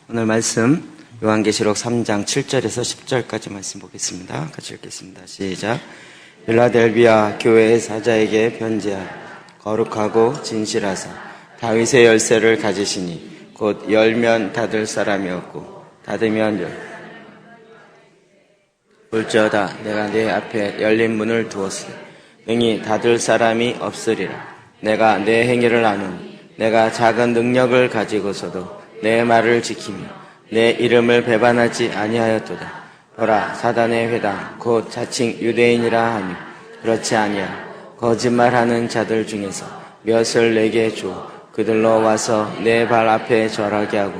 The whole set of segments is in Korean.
오늘 말씀 요한계시록 3장 7절에서 10절까지 말씀 보겠습니다. 같이 읽겠습니다. 시작. 빌라델비아 교회의 사자에게 편지하라. 거룩하고 진실하사 다윗의 열쇠를 가지시니 곧 열면 닫을 사람이 없고 닫으면 볼지어다 내가 네 앞에 열린 문을 두었으니 능히 닫을 사람이 없으리라. 내가 내 행위를 아노니 내가 작은 능력을 가지고서도 내 말을 지키며 내 이름을 배반하지 아니하였도다. 보라, 사단의 회당 곧 자칭 유대인이라 하니 그렇지 아니야. 거짓말하는 자들 중에서 몇을 내게 줘 그들로 와서 내 발 앞에 절하게 하고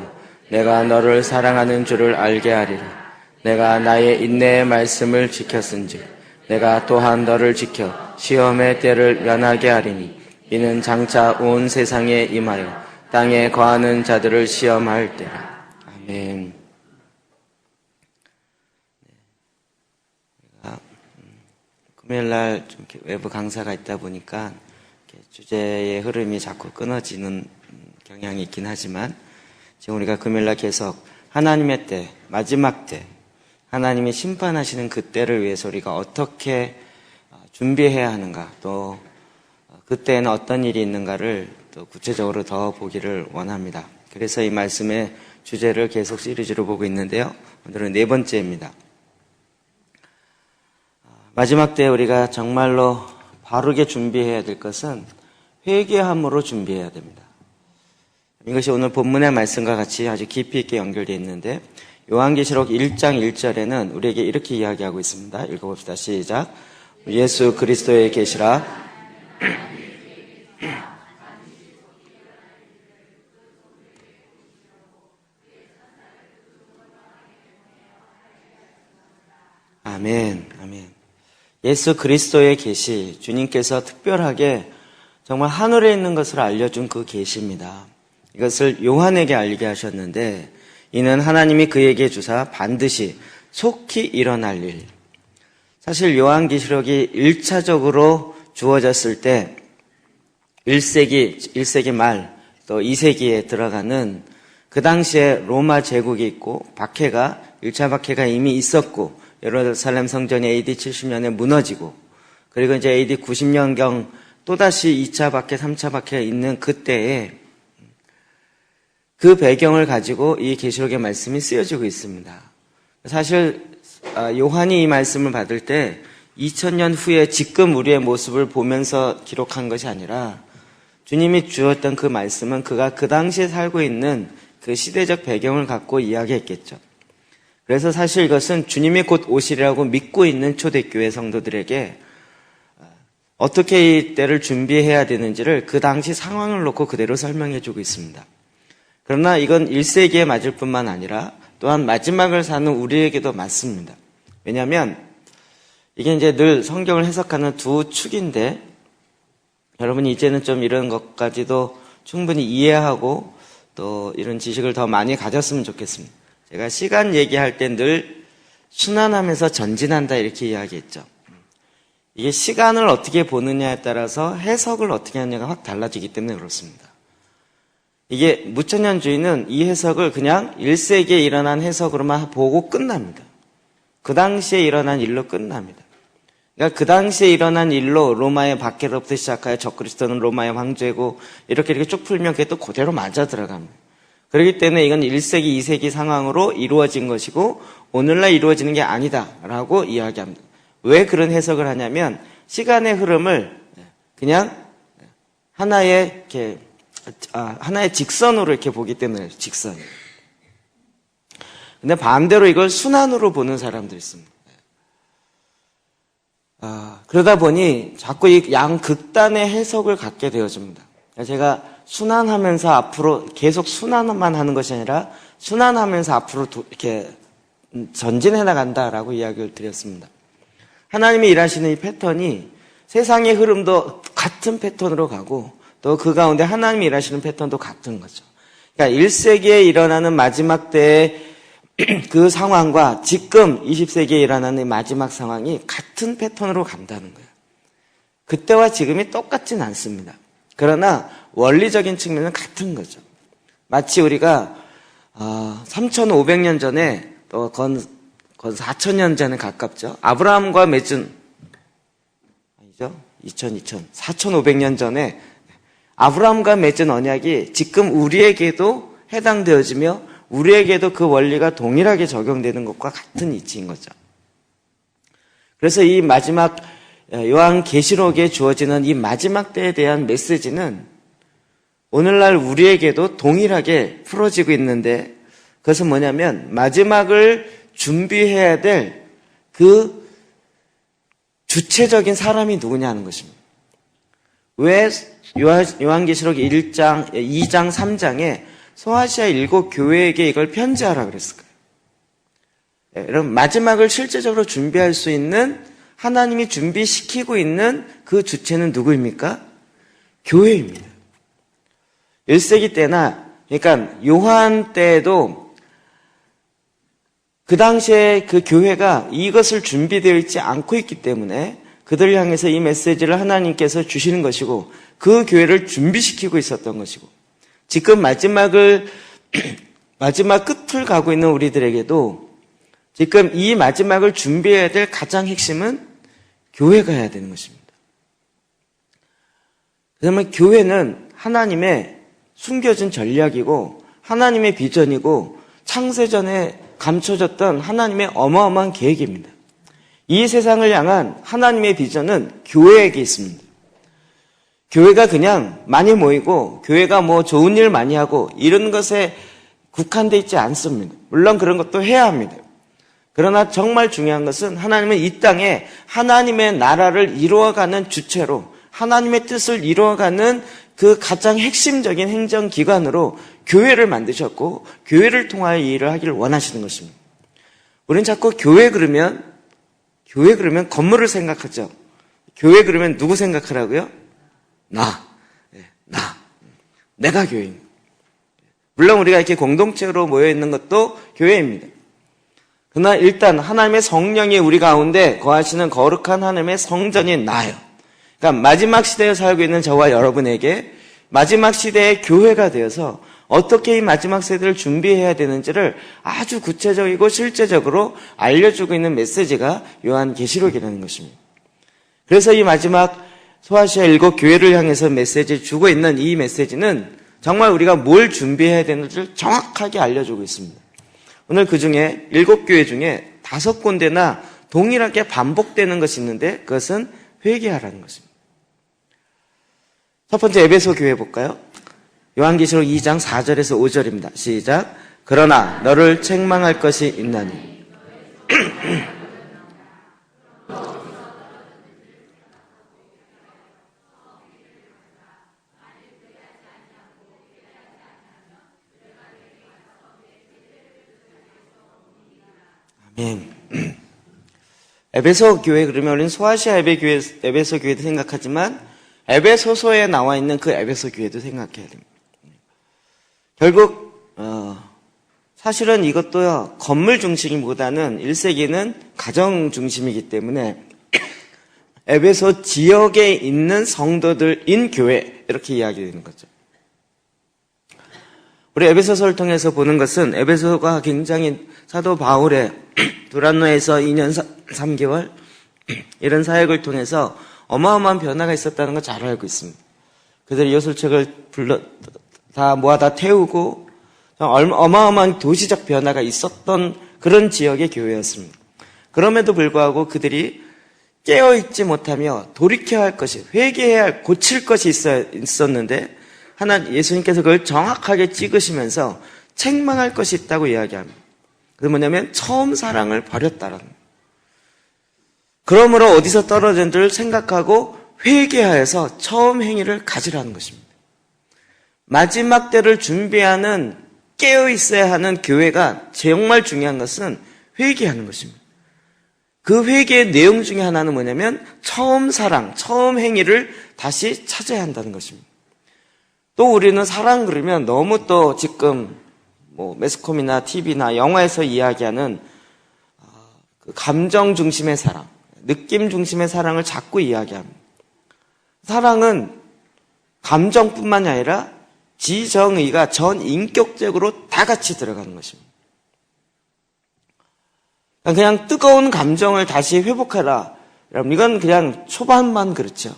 내가 너를 사랑하는 줄을 알게 하리라. 내가 나의 인내의 말씀을 지켰은즉 내가 또한 너를 지켜 시험의 때를 면하게 하리니 이는 장차 온 세상에 임하여 땅에 거하는 자들을 시험할 때라. 아멘. 금요일날 좀 외부 강사가 있다 보니까 주제의 흐름이 자꾸 끊어지는 경향이 있긴 하지만 지금 우리가 금요일날 계속 하나님의 때, 마지막 때, 하나님이 심판하시는 그 때를 위해서 우리가 어떻게 준비해야 하는가, 또 그때에는 어떤 일이 있는가를 또 구체적으로 더 보기를 원합니다. 그래서 이 말씀의 주제를 계속 시리즈로 보고 있는데요. 오늘은 네 번째입니다. 마지막 때 우리가 정말로 바르게 준비해야 될 것은 회개함으로 준비해야 됩니다. 이것이 오늘 본문의 말씀과 같이 아주 깊이 있게 연결되어 있는데 요한계시록 1장 1절에는 우리에게 이렇게 이야기하고 있습니다. 읽어봅시다. 시작. 예수 그리스도의 계시라. 아멘, 아멘. 예수 그리스도의 계시, 주님께서 특별하게 정말 하늘에 있는 것을 알려준 그 계시입니다. 이것을 요한에게 알게 하셨는데 이는 하나님이 그에게 주사 반드시 속히 일어날 일. 사실 요한계시록이 1차적으로 주어졌을 때 1세기 말 또 2세기에 들어가는 그 당시에 로마 제국이 있고 박해가 1차 박해가 이미 있었고 예루살렘 성전이 AD 70년에 무너지고 그리고 이제 AD 90년경 또다시 2차 박해, 3차 박해가 있는 그때에 그 배경을 가지고 이 계시록의 말씀이 쓰여지고 있습니다. 사실 요한이 이 말씀을 받을 때 2000년 후에 지금 우리의 모습을 보면서 기록한 것이 아니라 주님이 주었던 그 말씀은 그가 그 당시에 살고 있는 그 시대적 배경을 갖고 이야기했겠죠. 그래서 사실 이것은 주님이 곧 오시리라고 믿고 있는 초대교회 성도들에게 어떻게 이 때를 준비해야 되는지를 그 당시 상황을 놓고 그대로 설명해주고 있습니다. 그러나 이건 1세기에 맞을 뿐만 아니라 또한 마지막을 사는 우리에게도 맞습니다. 왜냐하면 이게 이제 늘 성경을 해석하는 두 축인데 여러분이 이제는 좀 이런 것까지도 충분히 이해하고 또 이런 지식을 더 많이 가졌으면 좋겠습니다. 제가 시간 얘기할 때 늘 순환하면서 전진한다 이렇게 이야기했죠. 이게 시간을 어떻게 보느냐에 따라서 해석을 어떻게 하느냐가 확 달라지기 때문에 그렇습니다. 이게 무천년주의는 이 해석을 그냥 1세기에 일어난 해석으로만 보고 끝납니다. 그 당시에 일어난 일로 끝납니다. 그러니까 그 당시에 일어난 일로 로마의 박해로부터 시작하여 적그리스도는 로마의 황제고 이렇게 쭉 풀면 그게 또 그대로 맞아 들어갑니다. 그렇기 때문에 이건 1세기, 2세기 상황으로 이루어진 것이고 오늘날 이루어지는 게 아니다라고 이야기합니다. 왜 그런 해석을 하냐면 시간의 흐름을 그냥 하나의 직선으로 이렇게 보기 때문에 직선. 근데 반대로 이걸 순환으로 보는 사람들이 있습니다. 그러다 보니 자꾸 이 양극단의 해석을 갖게 되어집니다. 제가 순환하면서 앞으로 계속 순환만 하는 것이 아니라 순환하면서 앞으로 이렇게 전진해 나간다라고 이야기를 드렸습니다. 하나님이 일하시는 이 패턴이 세상의 흐름도 같은 패턴으로 가고 또 그 가운데 하나님이 일하시는 패턴도 같은 거죠. 그러니까 1세기에 일어나는 마지막 때의 그 상황과 지금 20세기에 일어나는 마지막 상황이 같은 패턴으로 간다는 거예요. 그때와 지금이 똑같진 않습니다. 그러나 원리적인 측면은 같은 거죠. 마치 우리가 3,500년 전에 건 4,000년 전에 가깝죠. 아브라함과 맺은 아니죠? 4,500년 전에 아브라함과 맺은 언약이 지금 우리에게도 해당되어지며 우리에게도 그 원리가 동일하게 적용되는 것과 같은 이치인 거죠. 그래서 이 마지막 요한계시록에 주어지는 이 마지막 때에 대한 메시지는 오늘날 우리에게도 동일하게 풀어지고 있는데, 그것은 뭐냐면 마지막을 준비해야 될 그 주체적인 사람이 누구냐는 것입니다. 왜 요한계시록 1장, 2장, 3장에 소아시아 7교회에게 이걸 편지하라 그랬을까요? 여러분, 마지막을 실제적으로 준비할 수 있는, 하나님이 준비시키고 있는 그 주체는 누구입니까? 교회입니다. 1세기 때나, 그러니까 요한 때에도 그 당시에 그 교회가 이것을 준비되어 있지 않고 있기 때문에 그들을 향해서 이 메시지를 하나님께서 주시는 것이고, 그 교회를 준비시키고 있었던 것이고, 지금 마지막 끝을 가고 있는 우리들에게도 지금 이 마지막을 준비해야 될 가장 핵심은 교회가 해야 되는 것입니다. 그러면 교회는 하나님의 숨겨진 전략이고 하나님의 비전이고 창세전에 감춰졌던 하나님의 어마어마한 계획입니다. 이 세상을 향한 하나님의 비전은 교회에게 있습니다. 교회가 그냥 많이 모이고 교회가 뭐 좋은 일 많이 하고 이런 것에 국한되어 있지 않습니다. 물론 그런 것도 해야 합니다. 그러나 정말 중요한 것은 하나님은 이 땅에 하나님의 나라를 이루어가는 주체로 하나님의 뜻을 이루어가는 그 가장 핵심적인 행정기관으로 교회를 만드셨고 교회를 통하여 이 일을 하기를 원하시는 것입니다. 우리는 자꾸 교회 그러면 건물을 생각하죠. 교회 그러면 누구 생각하라고요? 내가 교회입니다. 물론 우리가 이렇게 공동체로 모여있는 것도 교회입니다. 그러나 일단 하나님의 성령이 우리 가운데 거하시는 거룩한 하나님의 성전이 나요. 그러니까 마지막 시대에 살고 있는 저와 여러분에게 마지막 시대의 교회가 되어서 어떻게 이 마지막 세대를 준비해야 되는지를 아주 구체적이고 실제적으로 알려주고 있는 메시지가 요한계시록이라는 것입니다. 그래서 이 마지막 소아시아 7교회를 향해서 메시지를 주고 있는 이 메시지는 정말 우리가 뭘 준비해야 되는지를 정확하게 알려주고 있습니다. 오늘 그 중에 7교회 중에 5군데나 동일하게 반복되는 것이 있는데 그것은 회개하라는 것입니다. 첫 번째 에베소 교회 볼까요? 요한계시록 2장 4절에서 5절입니다. 시작. 그러나 너를 책망할 것이 있나니 아멘. 에베소 교회 그러면 우리는 소아시아 에베소 교회도 생각하지만 에베소서에 나와 있는 그 에베소 교회도 생각해야 됩니다. 결국 사실은 이것도요 건물 중심보다는 1세기는 가정 중심이기 때문에 에베소 지역에 있는 성도들인 교회 이렇게 이야기되는 거죠. 우리 에베소서를 통해서 보는 것은 에베소가 굉장히 사도 바울의 두란노에서 2년 3개월 이런 사역을 통해서 어마어마한 변화가 있었다는 걸 잘 알고 있습니다. 그들이 요술책을 다 모아다 태우고 어마어마한 도시적 변화가 있었던 그런 지역의 교회였습니다. 그럼에도 불구하고 그들이 깨어있지 못하며 돌이켜야 할 것이, 회개해야 할, 고칠 것이 있었는데 예수님께서 그걸 정확하게 찍으시면서 책망할 것이 있다고 이야기합니다. 그게 뭐냐면 처음 사랑을 버렸다라는 거예요. 그러므로 어디서 떨어진지를 생각하고 회개하여서 처음 행위를 가지라는 것입니다. 마지막 때를 준비하는 깨어있어야 하는 교회가 정말 중요한 것은 회개하는 것입니다. 그 회개의 내용 중에 하나는 뭐냐면 처음 사랑, 처음 행위를 다시 찾아야 한다는 것입니다. 또 우리는 사랑 그러면 너무 또 지금 매스컴이나 TV나 영화에서 이야기하는 그 감정 중심의 사랑, 느낌 중심의 사랑을 자꾸 이야기합니다. 사랑은 감정뿐만이 아니라 지정의가 전 인격적으로 다 같이 들어가는 것입니다. 그냥 뜨거운 감정을 다시 회복하라. 여러분, 이건 그냥 초반만 그렇죠.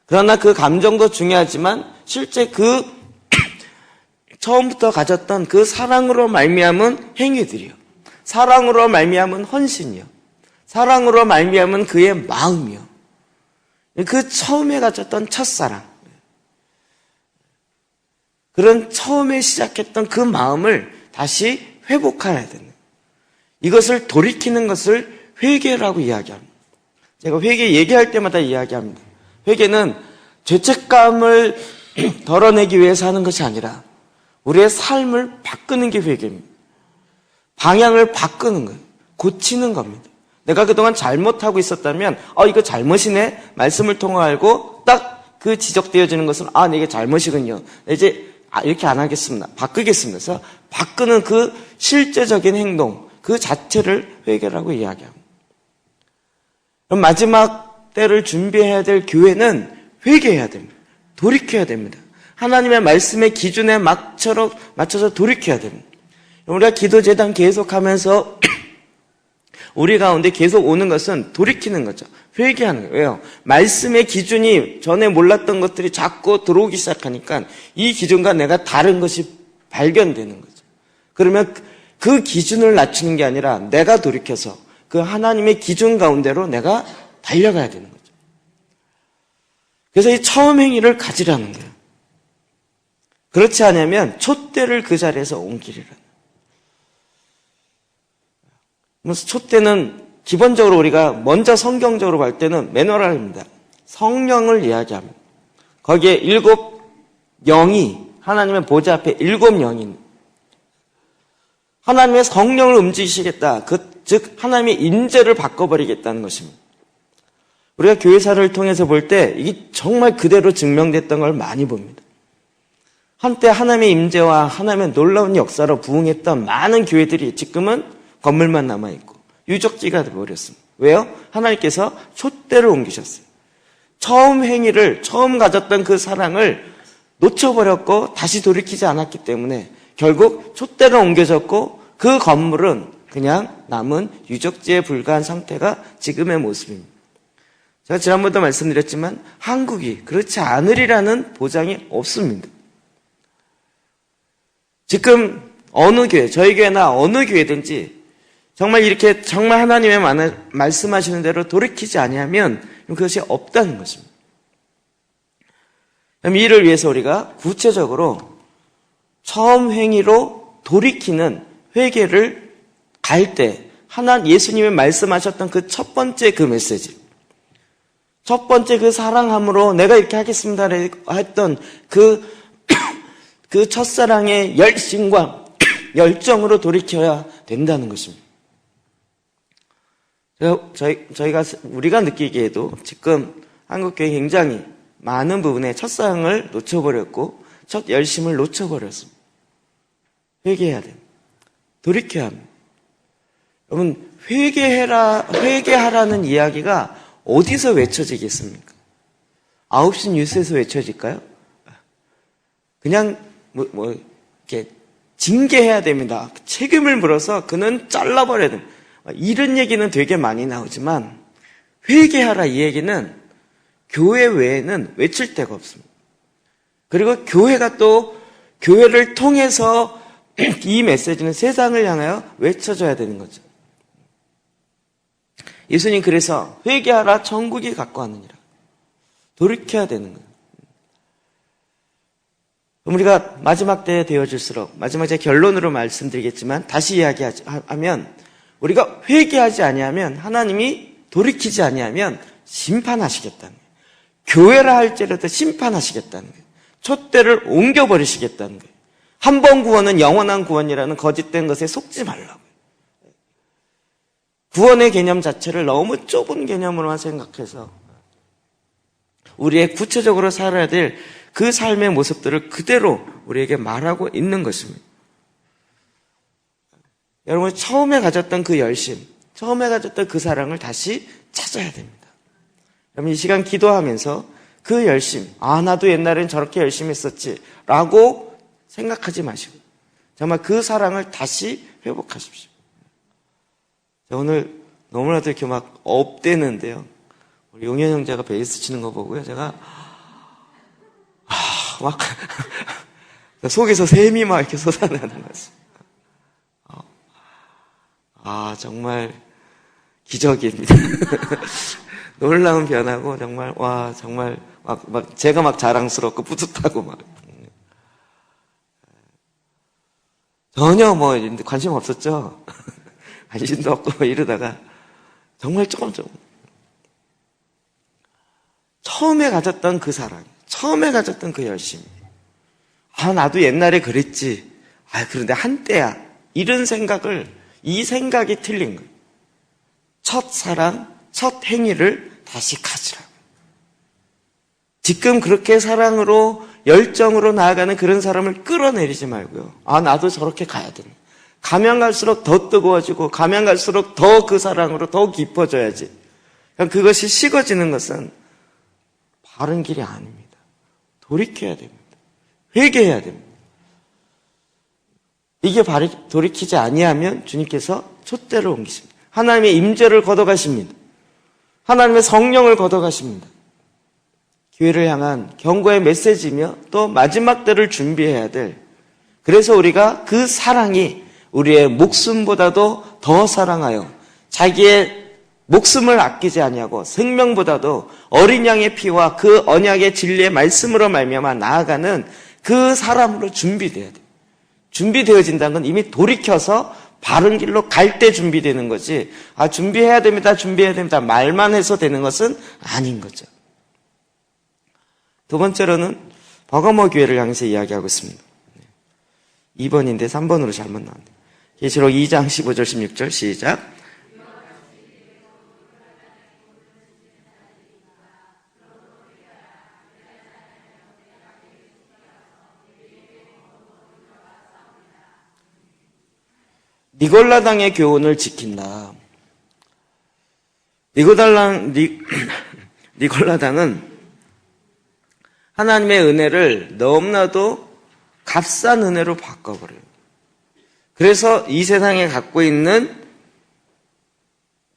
그러나 그 감정도 중요하지만 실제 그 처음부터 가졌던 그 사랑으로 말미암은 행위들이요. 사랑으로 말미암은 헌신이요. 사랑으로 말미암은 그의 마음이요. 그 처음에 가졌던 첫사랑. 그런 처음에 시작했던 그 마음을 다시 회복해야 되는. 이것을 돌이키는 것을 회개라고 이야기합니다. 제가 회개 얘기할 때마다 이야기합니다. 회개는 죄책감을 덜어내기 위해서 하는 것이 아니라 우리의 삶을 바꾸는 게 회개입니다. 방향을 바꾸는 거예요. 고치는 겁니다. 내가 그동안 잘못하고 있었다면 이거 잘못이네. 말씀을 통해 알고 딱 그 지적되어지는 것은 이게 잘못이군요. 이제 이렇게 안 하겠습니다. 바꾸겠습니다. 그래서 바꾸는 그 실제적인 행동 그 자체를 회개라고 이야기합니다. 그럼 마지막 때를 준비해야 될 교회는 회개해야 됩니다. 돌이켜야 됩니다. 하나님의 말씀의 기준에 맞춰서 돌이켜야 됩니다. 우리가 기도재단 계속하면서 우리 가운데 계속 오는 것은 돌이키는 거죠. 회개하는 거예요. 왜요? 말씀의 기준이 전에 몰랐던 것들이 자꾸 들어오기 시작하니까 이 기준과 내가 다른 것이 발견되는 거죠. 그러면 그 기준을 낮추는 게 아니라 내가 돌이켜서 그 하나님의 기준 가운데로 내가 달려가야 되는 거죠. 그래서 이 처음 행위를 가지라는 거예요. 그렇지 않으면 촛대를 그 자리에서 옮기리라. 촛대는 기본적으로 우리가 먼저 성경적으로 볼 때는 매너랄입니다. 성령을 이야기합니다. 거기에 7 영이 하나님의 보좌 앞에 7 영이 하나님의 성령을 움직이시겠다. 즉 하나님의 임재를 바꿔버리겠다는 것입니다. 우리가 교회사를 통해서 볼 때 이게 정말 그대로 증명됐던 걸 많이 봅니다. 한때 하나님의 임재와 하나님의 놀라운 역사로 부흥했던 많은 교회들이 지금은 건물만 남아있고 유적지가 되어버렸습니다. 왜요? 하나님께서 촛대를 옮기셨어요. 처음 행위를, 처음 가졌던 그 사랑을 놓쳐버렸고 다시 돌이키지 않았기 때문에 결국 촛대를 옮겨졌고 그 건물은 그냥 남은 유적지에 불과한 상태가 지금의 모습입니다. 제가 지난번도 말씀드렸지만 한국이 그렇지 않으리라는 보장이 없습니다. 지금 어느 교회, 저희 교회나 어느 교회든지 정말 이렇게 정말 하나님의 말씀하시는 대로 돌이키지 아니하면 그것이 없다는 것입니다. 그럼 이를 위해서 우리가 구체적으로 처음 행위로 돌이키는 회개를 갈 때 예수님이 말씀하셨던 그 첫 번째 그 메시지, 첫 번째 그 사랑함으로 내가 이렇게 하겠습니다 했던 그 첫사랑의 열심과 열정으로 돌이켜야 된다는 것입니다. 우리가 느끼기에도 지금 한국교회 굉장히 많은 부분에 첫사랑을 놓쳐버렸고 첫 열심을 놓쳐버렸습니다. 회개해야 됩니다. 돌이켜야 합니다. 여러분, 회개하라는 이야기가 어디서 외쳐지겠습니까? 9시 뉴스에서 외쳐질까요? 그냥 이렇게 징계해야 됩니다. 책임을 물어서 그는 잘라버려야 됩니다. 이런 얘기는 되게 많이 나오지만 회개하라 이 얘기는 교회 외에는 외칠 데가 없습니다. 그리고 교회가 또 교회를 통해서 이 메시지는 세상을 향하여 외쳐져야 되는 거죠. 예수님 그래서 회개하라 천국이 가까웠느니라. 돌이켜야 되는 거예요. 우리가 마지막 때에 되어질수록 마지막 제 결론으로 말씀드리겠지만 다시 이야기하면 우리가 회개하지 아니하면 하나님이 돌이키지 아니하면 심판하시겠다는 거예요. 교회라 할지라도 심판하시겠다는 거예요. 촛대를 옮겨버리시겠다는 거예요. 한 번 구원은 영원한 구원이라는 거짓된 것에 속지 말라고요. 구원의 개념 자체를 너무 좁은 개념으로만 생각해서 우리의 구체적으로 살아야 될 그 삶의 모습들을 그대로 우리에게 말하고 있는 것입니다. 여러분 처음에 가졌던 그 열심, 처음에 가졌던 그 사랑을 다시 찾아야 됩니다. 여러분 이 시간 기도하면서 그 열심, 나도 옛날엔 저렇게 열심히 했었지 라고 생각하지 마시고 정말 그 사랑을 다시 회복하십시오. 오늘 너무나도 이렇게 막 업되는데요. 우리 용현 형제가 베이스 치는 거 보고요. 제가 막 속에서 샘이 막 이렇게 솟아나는 거지. 정말 기적입니다. 놀라운 변화고 정말 정말 막 제가 막 자랑스럽고 뿌듯하고 막 전혀 관심 없었죠. 관심도 없고 이러다가 정말 조금 처음에 가졌던 그 사랑, 처음에 가졌던 그 열심. 나도 옛날에 그랬지. 그런데 한때야. 이런 이 생각이 틀린 거예요. 첫 사랑, 첫 행위를 다시 가지라고. 지금 그렇게 사랑으로, 열정으로 나아가는 그런 사람을 끌어내리지 말고요. 나도 저렇게 가야 되네. 가면 갈수록 더 뜨거워지고, 가면 갈수록 더 그 사랑으로 더 깊어져야지. 그것이 식어지는 것은 바른 길이 아닙니다. 돌이켜야 됩니다. 회개해야 됩니다. 이게 돌이키지 아니하면 주님께서 촛대를 옮기십니다. 하나님의 임재를 걷어가십니다. 하나님의 성령을 걷어가십니다. 교회를 향한 경고의 메시지며 또 마지막 때를 준비해야 될, 그래서 우리가 그 사랑이 우리의 목숨보다도 더 사랑하여 자기의 목숨을 아끼지 아니하고 생명보다도 어린 양의 피와 그 언약의 진리의 말씀으로 말미암아 나아가는 그 사람으로 준비돼야 돼요. 준비되어진다는 건 이미 돌이켜서 바른 길로 갈 때 준비되는 거지, 준비해야 됩니다, 준비해야 됩니다 말만 해서 되는 것은 아닌 거죠. 두 번째로는 버가모 교회를 향해서 이야기하고 있습니다. 2번인데 3번으로 잘못 나왔네요. 계시록 2장 15절 16절 시작. 니골라당의 교훈을 지킨다. 니골라당은 하나님의 은혜를 너무나도 값싼 은혜로 바꿔버려요. 그래서 이 세상에 갖고 있는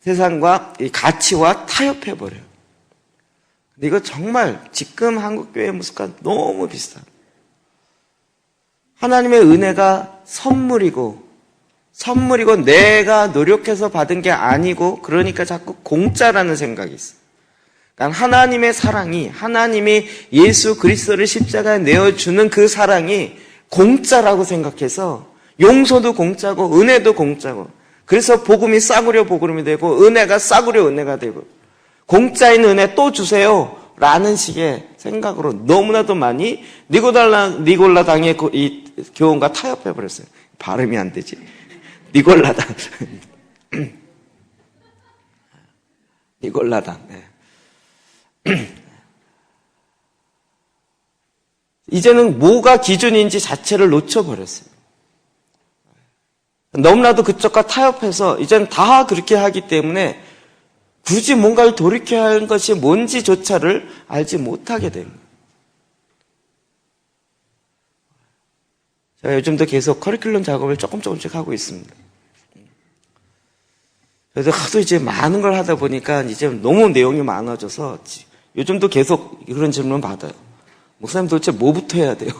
세상과 이 가치와 타협해버려요. 근데 이거 정말 지금 한국교회의 모습과 너무 비슷한, 하나님의 은혜가 선물이고 내가 노력해서 받은 게 아니고, 그러니까 자꾸 공짜라는 생각이 있어요. 그러니까 하나님의 사랑이, 하나님이 예수 그리스도를 십자가에 내어주는 그 사랑이 공짜라고 생각해서 용서도 공짜고 은혜도 공짜고, 그래서 복음이 싸구려 복음이 되고 은혜가 싸구려 은혜가 되고, 공짜인 은혜 또 주세요 라는 식의 생각으로 너무나도 많이 니골라당의 이 교훈과 타협해버렸어요. 발음이 안 되지. 니골라당. 니골라당. 이제는 뭐가 기준인지 자체를 놓쳐버렸어요. 너무나도 그쪽과 타협해서 이제는 다 그렇게 하기 때문에 굳이 뭔가를 돌이켜야 하는 것이 뭔지조차를 알지 못하게 됩니다. 제가 요즘도 계속 커리큘럼 작업을 조금씩 하고 있습니다. 그래서 하도 이제 많은 걸 하다 보니까 이제 너무 내용이 많아져서 요즘도 계속 이런 질문 받아요. 목사님 도대체 뭐부터 해야 돼요?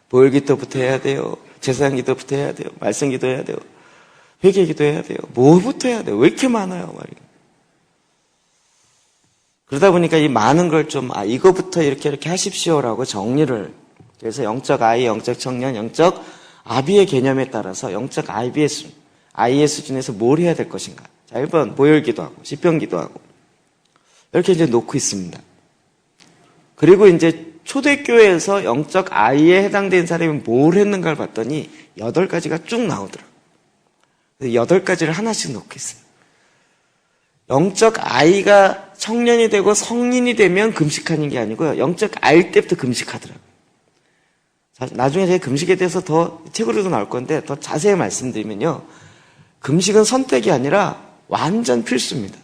보혈기도부터 해야 돼요? 제사기도부터 해야 돼요? 말씀기도 해야 돼요? 회개기도 해야 돼요? 뭐부터 해야 돼요? 왜 이렇게 많아요? 말이에요. 그러다 보니까 이 많은 걸 좀 이거부터 이렇게 하십시오라고 정리를, 그래서 영적 아이, 영적 청년, 영적 아비의 개념에 따라서 영적 아이의 수준에서 뭘 해야 될 것인가. 자, 1번 보혈기도하고 시편기도하고 이렇게 이제 놓고 있습니다. 그리고 이제 초대교회에서 영적 아이에 해당된 사람이 뭘 했는가를 봤더니 8가지가 쭉 나오더라고요. 8가지를 하나씩 놓고 있어요. 영적 아이가 청년이 되고 성인이 되면 금식하는 게 아니고요, 영적 아이 때부터 금식하더라고요. 나중에 제가 금식에 대해서 더 책으로도 나올 건데 더 자세히 말씀드리면요, 금식은 선택이 아니라 완전 필수입니다.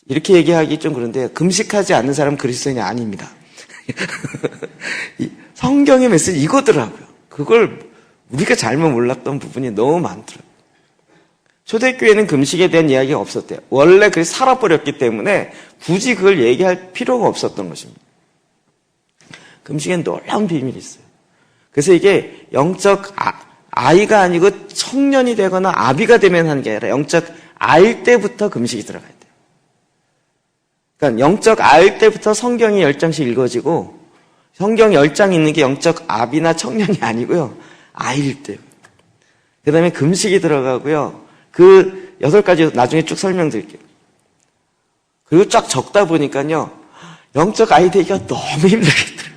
이렇게 얘기하기 좀 그런데 금식하지 않는 사람은 그리스도인이 아닙니다. 성경의 메시지 이거더라고요. 그걸 우리가 잘못 몰랐던 부분이 너무 많더라고요. 초대교회는 금식에 대한 이야기가 없었대요. 원래 그게 살아버렸기 때문에 굳이 그걸 얘기할 필요가 없었던 것입니다. 금식엔 놀라운 비밀이 있어요. 그래서 이게 영적 아이가 아니고 청년이 되거나 아비가 되면 하는 게 아니라 영적 아일 때부터 금식이 들어가야 돼요. 그러니까 영적 아일 때부터 성경이 10장씩 읽어지고 성경 10장 있는 게 영적 아비나 청년이 아니고요. 아이일 때. 그 다음에 금식이 들어가고요. 그 8가지 나중에 쭉 설명드릴게요. 그리고 쫙 적다 보니까요. 영적 아이 되기가 너무 힘들겠더라고요.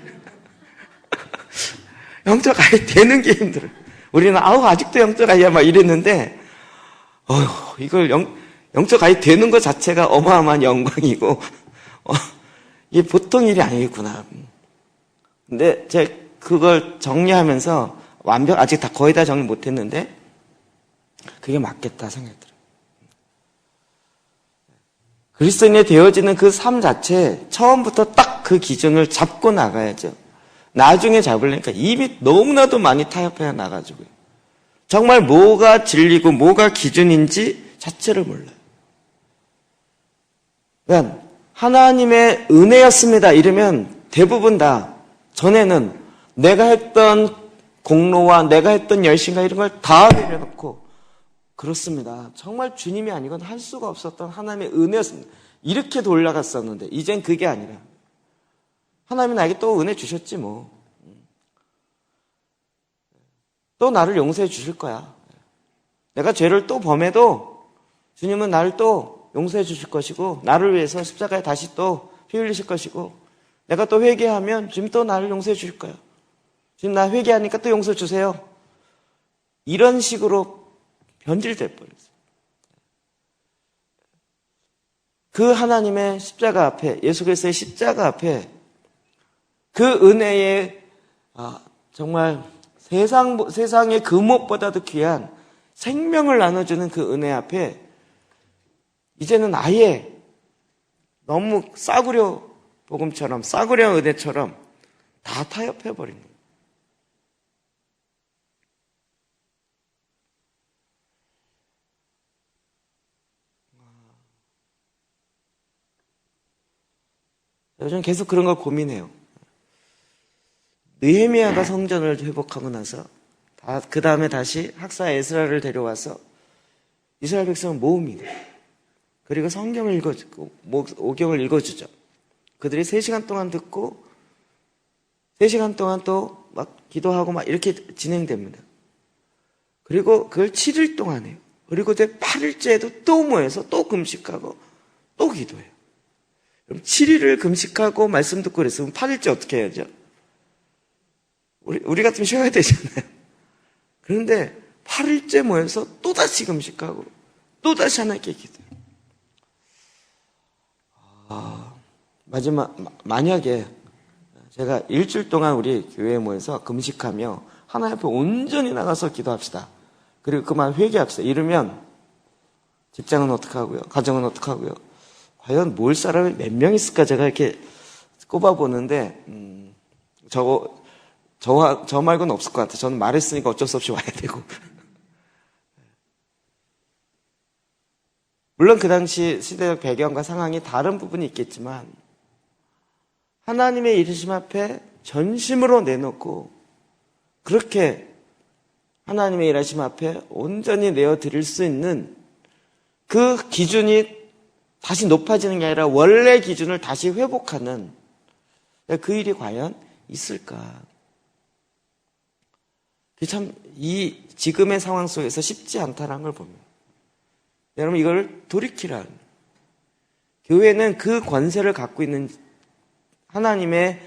영적 아이 되는 게 힘들어요. 우리는 아직도 영적 아이야 막 이랬는데 이걸 영적 아이 되는 것 자체가 어마어마한 영광이고 이게 보통 일이 아니겠구나. 근데 제가 그걸 정리하면서 아직 거의 다 정리 못했는데 그게 맞겠다 생각이 들어요. 그리스도인이 되어지는 그 삶 자체 처음부터 딱 그 기준을 잡고 나가야죠. 나중에 잡으려니까 이미 너무나도 많이 타협해 나가지고요. 정말 뭐가 진리고 뭐가 기준인지 자체를 몰라요. 그러니까 하나님의 은혜였습니다. 이러면 대부분 다 전에는 내가 했던 공로와 내가 했던 열심과 이런 걸 다 내려놓고 그렇습니다. 정말 주님이 아니고는 할 수가 없었던 하나님의 은혜였습니다. 이렇게 돌아갔었는데 이젠 그게 아니라 하나님이 나에게 또 은혜 주셨지 뭐. 또 나를 용서해 주실 거야. 내가 죄를 또 범해도 주님은 나를 또 용서해 주실 것이고 나를 위해서 십자가에 다시 또 피 흘리실 것이고 내가 또 회개하면 주님 또 나를 용서해 주실 거야. 주님 나 회개하니까 또 용서 주세요. 이런 식으로 변질돼 버렸어요. 그 하나님의 십자가 앞에 예수 그리스도의 십자가 앞에 그 은혜에 정말 세상의 그 무엇보다도 귀한 생명을 나눠주는 그 은혜 앞에 이제는 아예 너무 싸구려 복음처럼 싸구려 은혜처럼 다 타협해버린 거예요. 요즘 계속 그런 걸 고민해요. 느헤미야가 성전을 회복하고 나서 그 다음에 다시 학사 에스라를 데려와서 이스라엘 백성을 모읍니다. 그리고 성경을 읽어주고 오경을 읽어주죠. 그들이 3시간 동안 듣고 3시간 동안 또 막 기도하고 막 이렇게 진행됩니다. 그리고 그걸 7일 동안 해요. 그리고 8일째에도 또 모여서 또 금식하고 또 기도해요. 그럼 7일을 금식하고 말씀 듣고 그랬으면 8일째 어떻게 해야죠? 우리 같으면 쉬어야 되잖아요. 그런데 8일째 모여서 또다시 금식하고 또다시 하나님께 기도해요. 만약에 제가 일주일 동안 우리 교회에 모여서 금식하며 하나님 앞에 온전히 나가서 기도합시다. 그리고 그만 회개합시다. 이러면 직장은 어떻게 하고요? 가정은 어떻게 하고요? 과연 모일 사람이 몇 명 있을까? 제가 이렇게 꼽아보는데 저 말고는 없을 것 같아요. 저는 말했으니까 어쩔 수 없이 와야 되고. 물론 그 당시 시대적 배경과 상황이 다른 부분이 있겠지만 하나님의 이르심 앞에 전심으로 내놓고 그렇게 하나님의 일하심 앞에 온전히 내어드릴 수 있는 그 기준이 다시 높아지는 게 아니라 원래 기준을 다시 회복하는 그 일이 과연 있을까? 참 이 지금의 상황 속에서 쉽지 않다는 걸 봅니다. 여러분 이걸 돌이키라. 교회는 그 권세를 갖고 있는 하나님의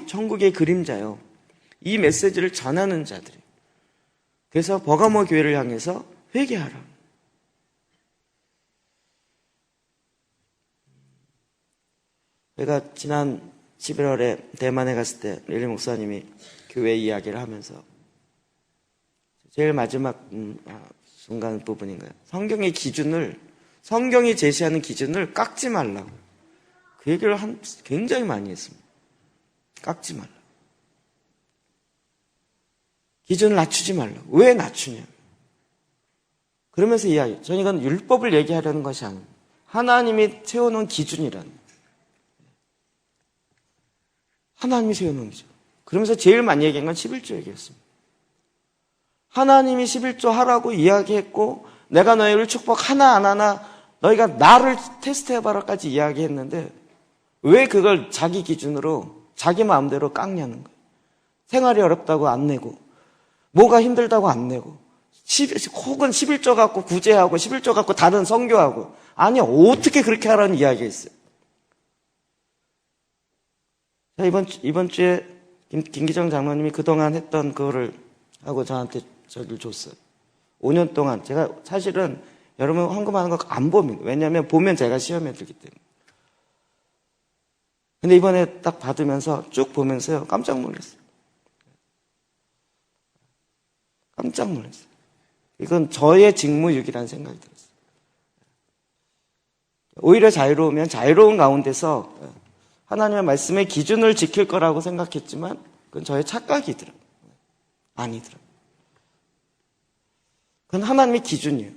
천국의 그림자요. 이 메시지를 전하는 자들이. 그래서 버가모 교회를 향해서 회개하라. 제가 지난 11월에 대만에 갔을 때 릴리 목사님이 교회 이야기를 하면서 제일 마지막 순간 부분인가요? 성경의 기준을 성경이 제시하는 기준을 깎지 말라고. 그 얘기를 굉장히 많이 했습니다. 깎지 말라고. 기준을 낮추지 말라고. 왜 낮추냐. 그러면서 저는 이건 율법을 얘기하려는 것이 아닙니다. 하나님이 세워놓은 기준이라는 거예요. 하나님이 세워놓은 기준. 그러면서 제일 많이 얘기한 건 11조 얘기했습니다. 하나님이 11조 하라고 이야기했고 내가 너희를 축복하나 안 하나 너희가 나를 테스트해봐라까지 이야기했는데 왜 그걸 자기 기준으로 자기 마음대로 깎냐는 거예요. 생활이 어렵다고 안 내고 뭐가 힘들다고 안 내고 혹은 11조 갖고 구제하고 11조 갖고 다른 선교하고 아니 어떻게 그렇게 하라는 이야기했어요. 자, 이번 주에 김기정 장로님이 그동안 했던 그거를 하고 저한테 저를 줬어요. 5년 동안 제가 사실은 여러분 헌금하는 거 안 봅니다. 왜냐하면 보면 제가 시험에 들기 때문에. 근데 이번에 딱 받으면서 쭉 보면서요 깜짝 놀랐어요. 깜짝 놀랐어요. 이건 저의 직무유기라는 생각이 들었어요. 오히려 자유로우면 자유로운 가운데서 하나님의 말씀의 기준을 지킬 거라고 생각했지만 그건 저의 착각이더라고요. 아니더라고요. 그건 하나님의 기준이에요.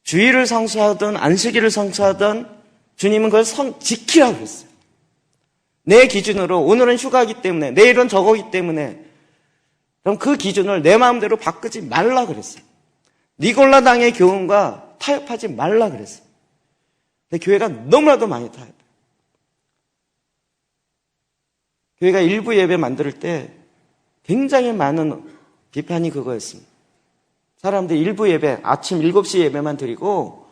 주일을 성수하든 안식일을 성수하든 주님은 그걸 지키라고 했어요. 내 기준으로 오늘은 휴가이기 때문에 내일은 저거기 때문에 그럼 그 기준을 내 마음대로 바꾸지 말라 그랬어요. 니골라 당의 교훈과 타협하지 말라 그랬어요. 근데 교회가 너무나도 많이 타협해요. 교회가 일부 예배 만들 때 굉장히 많은 비판이 그거였습니다. 사람들 일부 예배, 아침 7시 예배만 드리고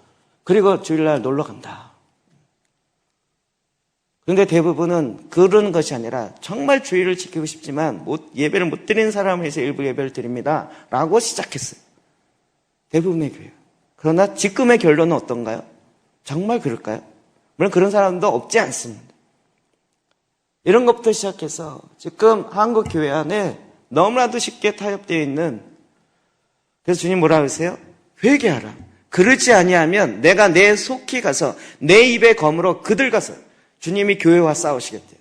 그리고 주일날 놀러 간다. 그런데 대부분은 그런 것이 아니라 정말 주일을 지키고 싶지만 예배를 못 드리는 사람을 위해서 일부 예배를 드립니다. 라고 시작했어요. 대부분의 교회. 그러나 지금의 결론은 어떤가요? 정말 그럴까요? 물론 그런 사람도 없지 않습니다. 이런 것부터 시작해서 지금 한국 교회 안에 너무나도 쉽게 타협되어 있는 그래서 주님 뭐라 그러세요? 회개하라. 그러지 아니하면 내가 내 속히 가서 내 입의 검으로 그들 가서 주님이 교회와 싸우시겠대요.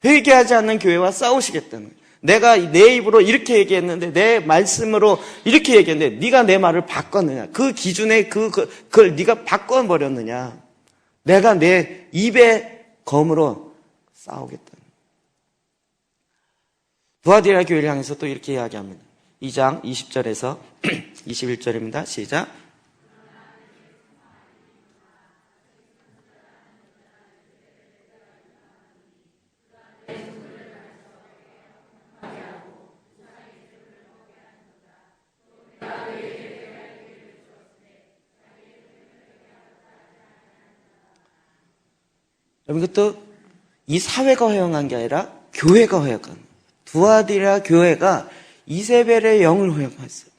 회개하지 않는 교회와 싸우시겠다는 거예요. 내가 내 입으로 이렇게 얘기했는데 내 말씀으로 이렇게 얘기했는데 네가 내 말을 바꿨느냐. 그 기준에 그걸 네가 바꿔버렸느냐. 내가 내 입의 검으로 싸우겠다는 거예요. 두아디라 교회를 향해서 또 이렇게 이야기합니다. 2장 20절에서 21절입니다. 시작. 여러분 이것도 이 사회가 허용한 게 아니라 교회가 허용한 거예요. 두아디라 교회가 이세벨의 영을 허용했어요.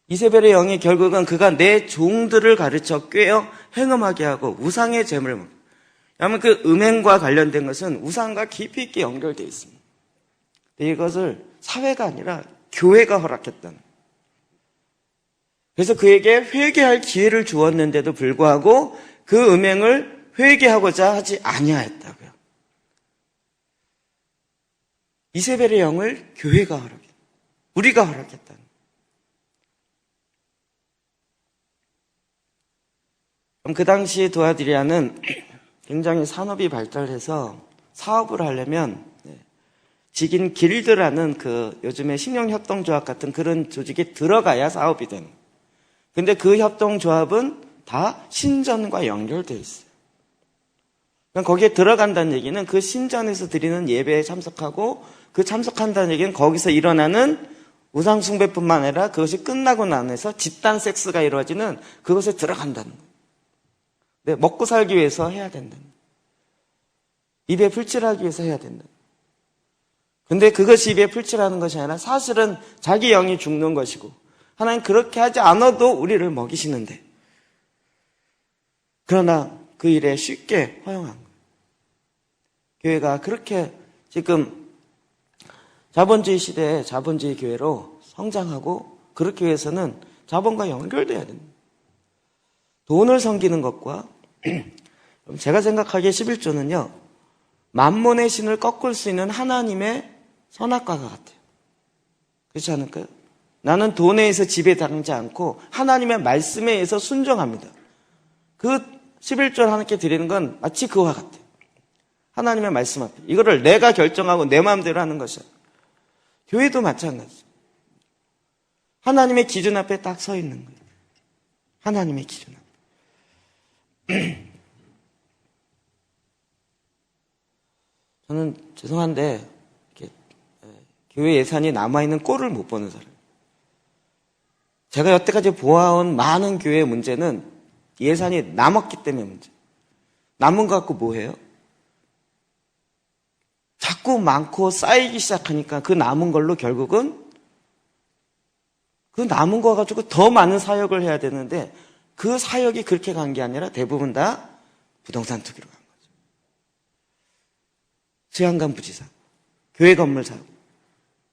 이세벨의 영이 결국은 그가 내 종들을 가르쳐 꾀어 행음하게 하고 우상의 제물을 먹는. 왜냐하면 그 음행과 관련된 것은 우상과 깊이 있게 연결되어 있습니다. 이것을 사회가 아니라 교회가 허락했다는. 그래서 그에게 회개할 기회를 주었는데도 불구하고 그 음행을 회개하고자 하지 아니하였다고요. 이세벨의 영을 교회가 허락했다. 우리가 허락했다는. 그럼 그 당시 두아디라는 굉장히 산업이 발달해서 사업을 하려면 직인 길드라는 그 요즘에 식량협동조합 같은 그런 조직에 들어가야 사업이 되는 거예요. 근데 그 협동조합은 다 신전과 연결되어 있어요. 그러니까 거기에 들어간다는 얘기는 그 신전에서 드리는 예배에 참석하고 그 참석한다는 얘기는 거기서 일어나는 우상숭배뿐만 아니라 그것이 끝나고 나서 집단 섹스가 이루어지는 그것에 들어간다는 거예요. 네, 먹고 살기 위해서 해야 된다는 거예요. 입에 풀칠하기 위해서 해야 된다. 근데 그것이 입에 풀칠하는 것이 아니라 사실은 자기 영이 죽는 것이고 하나님 그렇게 하지 않아도 우리를 먹이시는데 그러나 그 일에 쉽게 허용한 거예요. 교회가 그렇게 지금 자본주의 시대에 자본주의 교회로 성장하고 그렇게 위해서는 자본과 연결돼야 됩니다. 돈을 섬기는 것과 제가 생각하기에 11조는요. 만몬의 신을 꺾을 수 있는 하나님의 선악과가 같아요. 그렇지 않을까요? 나는 돈에 의해서 지배당하지 않고 하나님의 말씀에 의해서 순종합니다. 그 11조 하나님께 드리는 건 마치 그와 같아요. 하나님의 말씀 앞에 이거를 내가 결정하고 내 마음대로 하는 것이야. 교회도 마찬가지죠. 하나님의 기준 앞에 딱 서 있는 거예요. 하나님의 기준 앞에. 저는 죄송한데 이렇게 교회 예산이 남아있는 꼴을 못 보는 사람이에요. 제가 여태까지 보아온 많은 교회의 문제는 예산이 남았기 때문에 문제. 남은 거 갖고 뭐 해요? 자꾸 많고 쌓이기 시작하니까 그 남은 걸로 결국은 그 남은 거 가지고 더 많은 사역을 해야 되는데 그 사역이 그렇게 간 게 아니라 대부분 다 부동산 투기로 간 거죠. 수양관 부지 사고, 교회 건물 사고,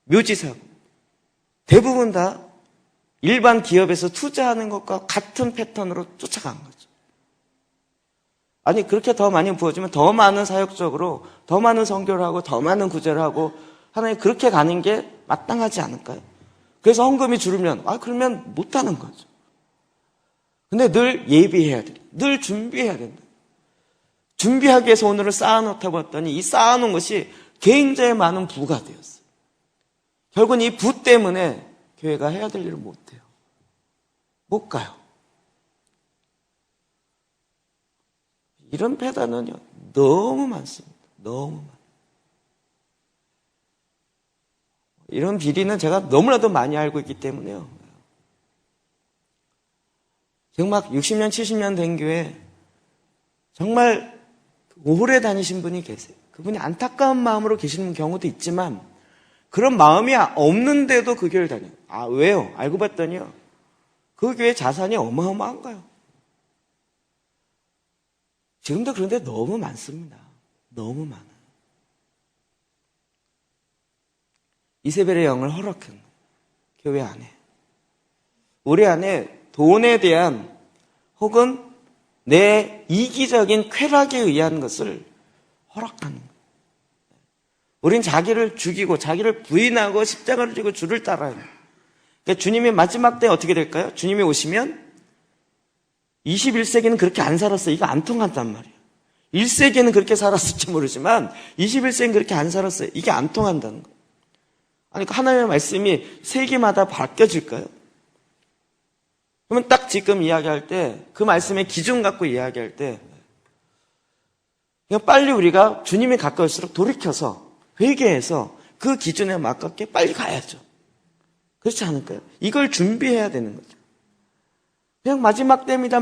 묘지 사고 대부분 다 일반 기업에서 투자하는 것과 같은 패턴으로 쫓아간 거죠. 아니 그렇게 더 많이 부어주면 더 많은 사역적으로 더 많은 선교를 하고 더 많은 구제를 하고 하나님 그렇게 가는 게 마땅하지 않을까요? 그래서 헌금이 줄으면 그러면 못하는 거죠. 근데 늘 예비해야 돼. 늘 준비해야 된다. 준비하기 위해서 오늘을 쌓아놓다 봤더니 이 쌓아놓은 것이 굉장히 많은 부가 되었어요. 결국은 이 부 때문에 교회가 해야 될 일을 못해요. 못 가요. 이런 패단은요 너무 많습니다. 너무 많아요. 이런 비리는 제가 너무나도 많이 알고 있기 때문에요. 지금 막 60년, 70년 된 교회 정말 오래 다니신 분이 계세요. 그분이 안타까운 마음으로 계시는 경우도 있지만 그런 마음이 없는데도 그 교회를 다녀요. 왜요? 알고 봤더니요. 그 교회 자산이 어마어마한가요? 지금도 그런데 너무 많습니다. 너무 많아요. 이세벨의 영을 허락한 거예요. 교회 안에. 우리 안에 돈에 대한 혹은 내 이기적인 쾌락에 의한 것을 허락하는 거예요. 우린 자기를 죽이고 자기를 부인하고 십자가를 지고 주를 따라야 해요. 그러니까 주님이 마지막 때 어떻게 될까요? 주님이 오시면 21세기는 그렇게 안 살았어요. 이거 안 통한단 말이에요. 1세기에는 그렇게 살았을지 모르지만 21세기는 그렇게 안 살았어요. 이게 안 통한다는 거예요. 아니, 하나님의 말씀이 세기마다 바뀌어질까요? 그러면 딱 지금 이야기할 때 그 말씀의 기준 갖고 이야기할 때 그냥 빨리 우리가 주님이 가까울수록 돌이켜서 회개해서 그 기준에 맞게 빨리 가야죠. 그렇지 않을까요? 이걸 준비해야 되는 거죠. 그냥 마지막 때입니다.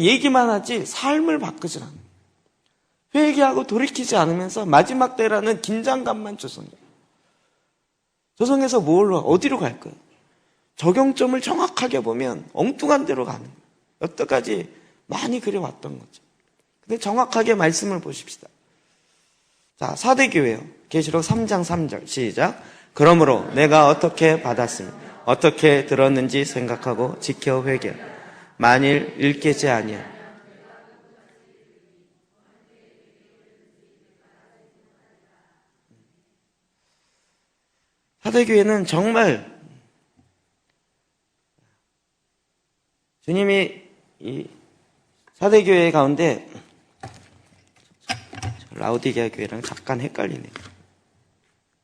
얘기만 하지 삶을 바꾸지 않아요. 회개하고 돌이키지 않으면서 마지막 때라는 긴장감만 조성해요. 조성해서 어디로 갈까요? 적용점을 정확하게 보면 엉뚱한 데로 가는 거예요. 여태까지 많이 그려왔던 거죠. 근데 정확하게 말씀을 보십시다. 자, 사대교회요. 계시록 3장 3절 시작. 그러므로 내가 어떻게 받았으며 어떻게 들었는지 생각하고 지켜 회개. 만일 읽겠지 아니야. 사대교회는 정말 주님이 이 사대교회 가운데 라우디게아 교회랑 잠깐 헷갈리네요.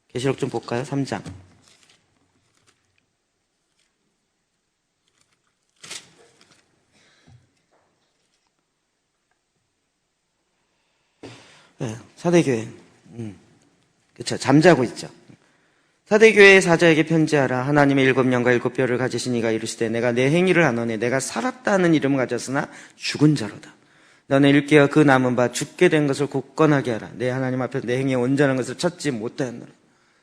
계시록 좀 볼까요? 3장. 네, 사대교회. 그렇죠. 잠자고 있죠. 사대교회의 사자에게 편지하라. 하나님의 7년과 7뼈를 가지신 이가 이르시되 내가 내 행위를 아노니 내가 살았다는 이름을 가졌으나 죽은 자로다. 너는 일깨어 그 남은 바 죽게 된 것을 굳건하게 하라. 내 하나님 앞에서 내 행위에 온전한 것을 찾지 못하였노라.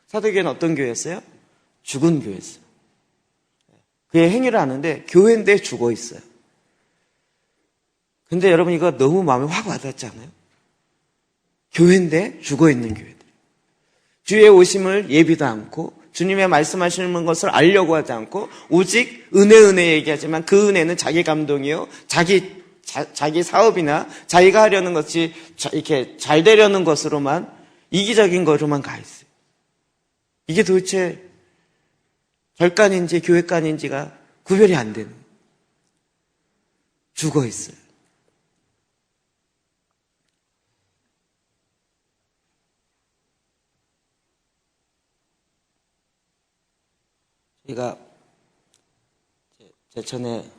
사대교회는 어떤 교회였어요? 죽은 교회였어요. 그의 행위를 아는데 교회인데 죽어 있어요. 근데 여러분 이거 너무 마음에 확 와닿지 않아요? 교회인데 죽어 있는 교회들. 주의 오심을 예비도 않고 주님의 말씀하시는 것을 알려고 하지 않고 오직 은혜 얘기하지만 그 은혜는 자기 감동이요, 자기 사업이나 자기가 하려는 것이 이렇게 잘 되려는 것으로만, 이기적인 것으로만 가 있어요. 이게 도대체 절간인지 교회간인지가 구별이 안 되는, 죽어 있어요. 저희가 제천에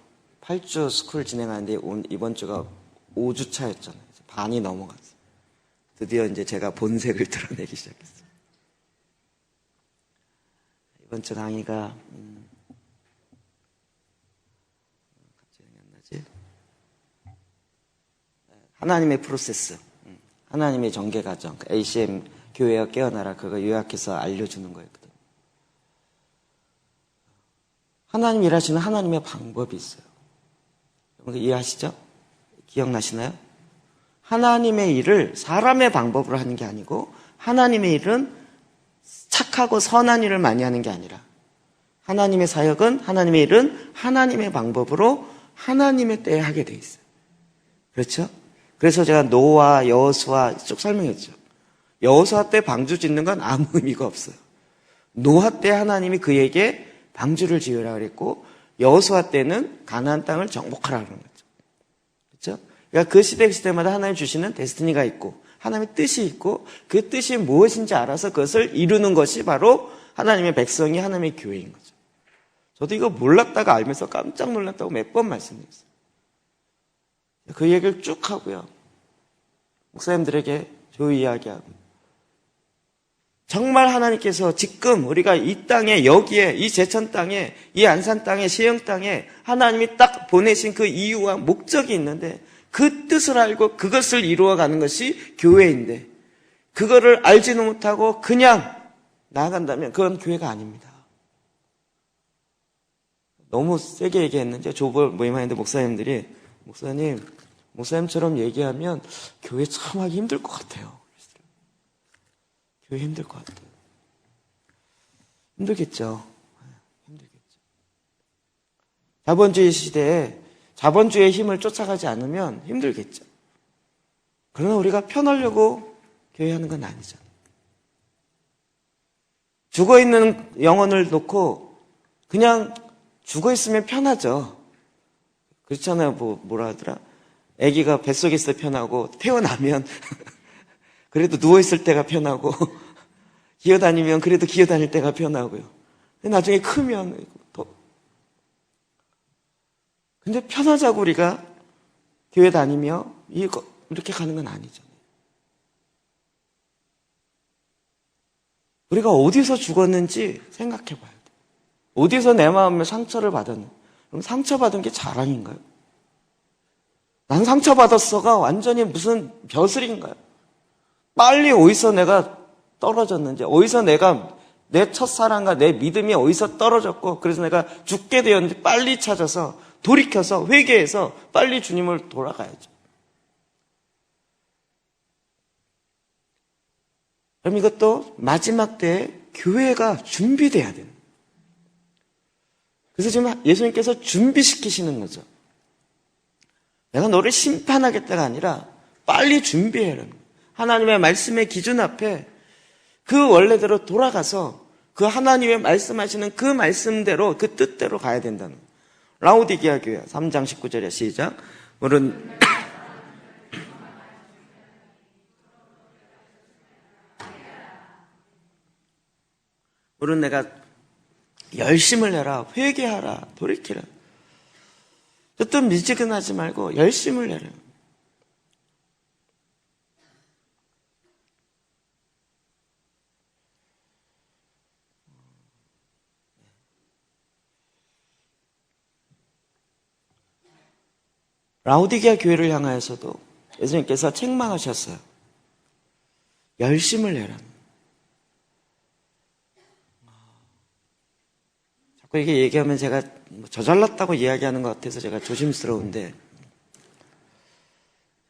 8주 스쿨 진행하는데 이번 주가 5주 차였잖아요. 반이 넘어갔어요. 드디어 이제 제가 본색을 드러내기 시작했어요. 이번 주 강의가 갑자기 안 나지? 하나님의 프로세스, 하나님의 전개 과정, ACM 교회와 깨어나라, 그거 요약해서 알려주는 거였거든요. 하나님 일하시는 하나님의 방법이 있어요. 이해하시죠? 기억나시나요? 하나님의 일을 사람의 방법으로 하는 게 아니고, 하나님의 일은 착하고 선한 일을 많이 하는 게 아니라, 하나님의 사역은, 하나님의 일은 하나님의 방법으로 하나님의 때에 하게 돼 있어요. 그렇죠? 그래서 제가 노아, 여호수아 쭉 설명했죠. 여호수아 때 방주 짓는 건 아무 의미가 없어요. 노아 때 하나님이 그에게 방주를 지으라 그랬고, 여호수아 때는 가나안 땅을 정복하라 그런 거죠. 그렇죠? 그러니까 그 시대마다 하나님 주시는 데스티니가 있고, 하나님의 뜻이 있고, 그 뜻이 무엇인지 알아서 그것을 이루는 것이 바로 하나님의 백성이 하나님의 교회인 거죠. 저도 이거 몰랐다가 알면서 깜짝 놀랐다고 몇 번 말씀드렸어요. 그 얘기를 쭉 하고요. 목사님들에게 조용히 이야기하고. 정말 하나님께서 지금 우리가 이 땅에, 여기에, 이 제천 땅에, 이 안산 땅에, 시흥 땅에 하나님이 딱 보내신 그 이유와 목적이 있는데, 그 뜻을 알고 그것을 이루어가는 것이 교회인데, 그거를 알지는 못하고 그냥 나아간다면 그건 교회가 아닙니다. 너무 세게 얘기했는데, 조벌 모임하는데 목사님들이, 목사님처럼 얘기하면 교회 참 하기 힘들 것 같아요. 교회 힘들 것 같아요. 힘들겠죠. 힘들겠죠. 자본주의 시대에 자본주의의 힘을 쫓아가지 않으면 힘들겠죠. 그러나 우리가 편하려고 교회 하는 건 아니잖아요. 죽어있는 영혼을 놓고 그냥 죽어있으면 편하죠. 그렇잖아요. 뭐라 하더라? 아기가 뱃속에 있을 때 편하고, 태어나면 그래도 누워있을 때가 편하고, 기어다니면 그래도 기어다닐 때가 편하고요. 나중에 크면 더. 근데 편하자고 우리가 교회 다니며 이렇게 가는 건 아니잖아요. 우리가 어디서 죽었는지 생각해 봐야 돼요. 어디서 내 마음에 상처를 받았는지. 그럼 상처받은 게 자랑인가요? 난 상처받았어가 완전히 무슨 벼슬인가요? 빨리 어디서 내가 떨어졌는지, 어디서 내가 내 첫사랑과 내 믿음이 어디서 떨어졌고, 그래서 내가 죽게 되었는지 빨리 찾아서 돌이켜서 회개해서 빨리 주님을 돌아가야죠. 그럼 이것도 마지막 때에 교회가 준비돼야 돼요. 그래서 지금 예수님께서 준비시키시는 거죠. 내가 너를 심판하겠다가 아니라 빨리 준비해라. 하나님의 말씀의 기준 앞에 그 원래대로 돌아가서 그 하나님의 말씀하시는 그 말씀대로, 그 뜻대로 가야 된다는 거예요. 라오디게아 교회 3장 19절에 시작. 물은 내가 열심을 내라, 회개하라, 돌이키라. 어떤 미지근하지 말고 열심을 내라. 라오디게아 교회를 향하여서도 예수님께서 책망하셨어요. 열심을 내라. 자꾸 이게 얘기하면 제가 저 잘났다고 이야기하는 것 같아서 제가 조심스러운데,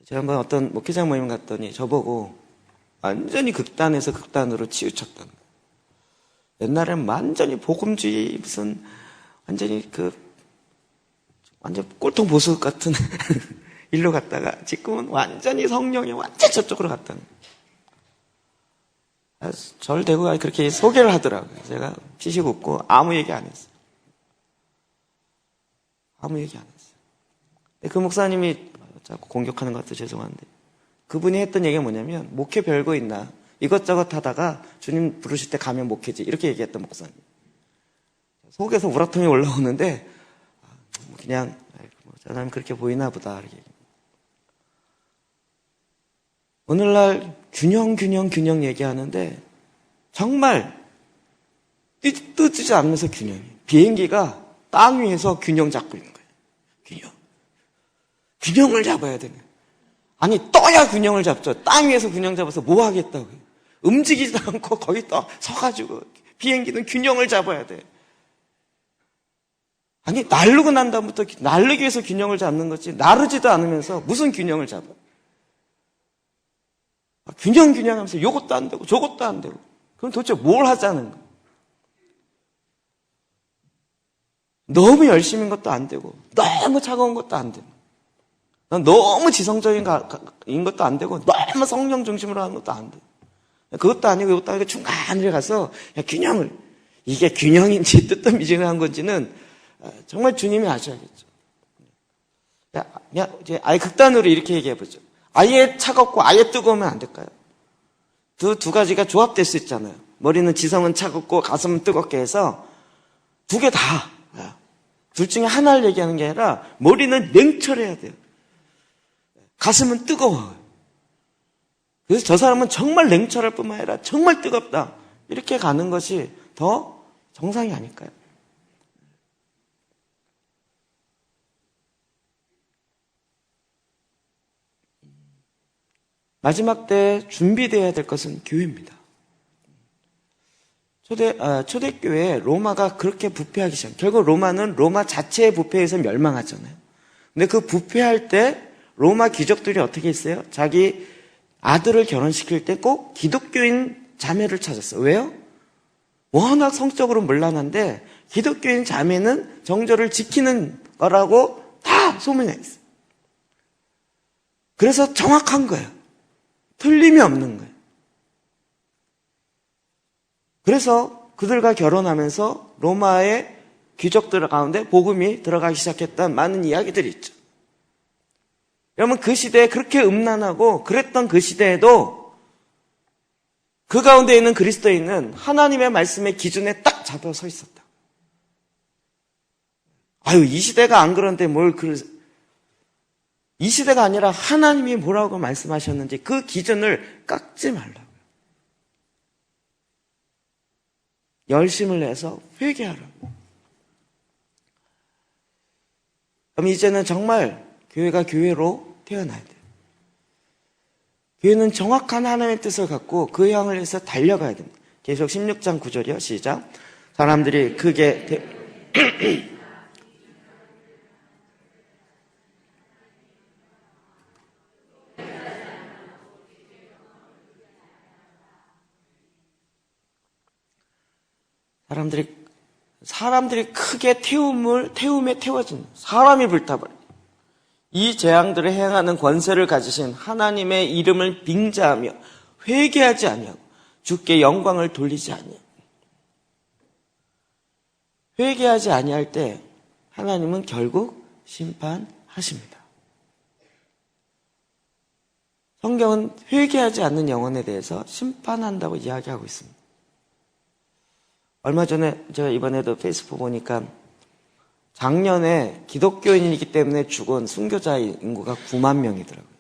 제가 한번 어떤 목회자 모임 갔더니 저보고 완전히 극단에서 극단으로 치우쳤던 거예요. 옛날에는 완전히 복음주의 무슨 완전히 완전 꼴통 보수 같은 일로 갔다가 지금은 완전히 성령이 완전 저쪽으로 갔다는 거예요. 절 대고 그렇게 소개를 하더라고요. 제가 피식 웃고 아무 얘기 안 했어요. 아무 얘기 안 했어요. 그 목사님이 자꾸 공격하는 것 같아서 죄송한데 그분이 했던 얘기가 뭐냐면 목회 별거 있나 이것저것 하다가 주님 부르실 때 가면 목회지 이렇게 얘기했던 목사님. 속에서 우라통이 올라오는데 그냥 저 사람이 그렇게 보이나 보다 이렇게. 오늘날 균형 얘기하는데 정말 뜨지 않으면서 균형이. 비행기가 땅 위에서 균형 잡고 있는 거예요. 균형을 잡아야 되네. 아니 떠야 균형을 잡죠. 땅 위에서 균형 잡아서 뭐 하겠다고요. 움직이지도 않고 거기 떠 서가지고 비행기는 균형을 잡아야 돼. 아니 날르고 난 다음부터 날르기 위해서 균형을 잡는 거지 나르지도 않으면서 무슨 균형을 잡아. 균형 하면서 이것도 안 되고 저것도 안 되고 그럼 도대체 뭘 하자는 거야. 너무 열심인 것도 안 되고 너무 차가운 것도 안 되고 너무 지성적인 것도 안 되고 너무 성령 중심으로 하는 것도 안 되고 그것도 아니고 이것도 아니고 중간에 가서 균형을 이게 균형인지 뜨뜻미지근한 건지는 정말 주님이 아셔야겠죠. 아예 극단으로 이렇게 얘기해보죠. 아예 차갑고 아예 뜨거우면 안 될까요? 두 가지가 조합될 수 있잖아요. 머리는 지성은 차갑고 가슴은 뜨겁게 해서 두 개 다. 둘 중에 하나를 얘기하는 게 아니라 머리는 냉철해야 돼요. 가슴은 뜨거워요. 그래서 저 사람은 정말 냉철할 뿐만 아니라 정말 뜨겁다. 이렇게 가는 것이 더 정상이 아닐까요? 마지막 때 준비되어야 될 것은 교회입니다. 초대교회 로마가 그렇게 부패하기 시작. 결국 로마는 로마 자체의 부패에서 멸망하잖아요. 근데 그 부패할 때 로마 귀족들이 어떻게 했어요? 자기 아들을 결혼시킬 때 꼭 기독교인 자매를 찾았어요. 왜요? 워낙 성적으로 문란한데 기독교인 자매는 정절을 지키는 거라고 다 소문이 나 있어요. 그래서 정확한 거예요. 틀림이 없는 거예요. 그래서 그들과 결혼하면서 로마의 귀족들 가운데 복음이 들어가기 시작했던 많은 이야기들이 있죠. 여러분 그 시대에 그렇게 음란하고 그랬던 그 시대에도 그 가운데 있는 그리스도인은 하나님의 말씀의 기준에 딱 잡혀 서 있었다. 아유 이 시대가 안 그런데 이 시대가 아니라 하나님이 뭐라고 말씀하셨는지 그 기준을 깎지 말라고요. 열심을 내서 회개하라고. 그럼 이제는 정말 교회가 교회로 태어나야 돼요. 교회는 정확한 하나님의 뜻을 갖고 그 향을 해서 달려가야 됩니다. 계속 16장 9절이요. 시작. 사람들이 크게 사람들이 크게 태움에 태워진 사람이 불타버려. 이 재앙들을 행하는 권세를 가지신 하나님의 이름을 빙자하며 회개하지 아니하고 주께 영광을 돌리지 아니하고. 회개하지 아니할 때 하나님은 결국 심판하십니다. 성경은 회개하지 않는 영혼에 대해서 심판한다고 이야기하고 있습니다. 얼마 전에 제가 이번에도 페이스북 보니까 작년에 기독교인이기 때문에 죽은 순교자의 인구가 9만 명이더라고요.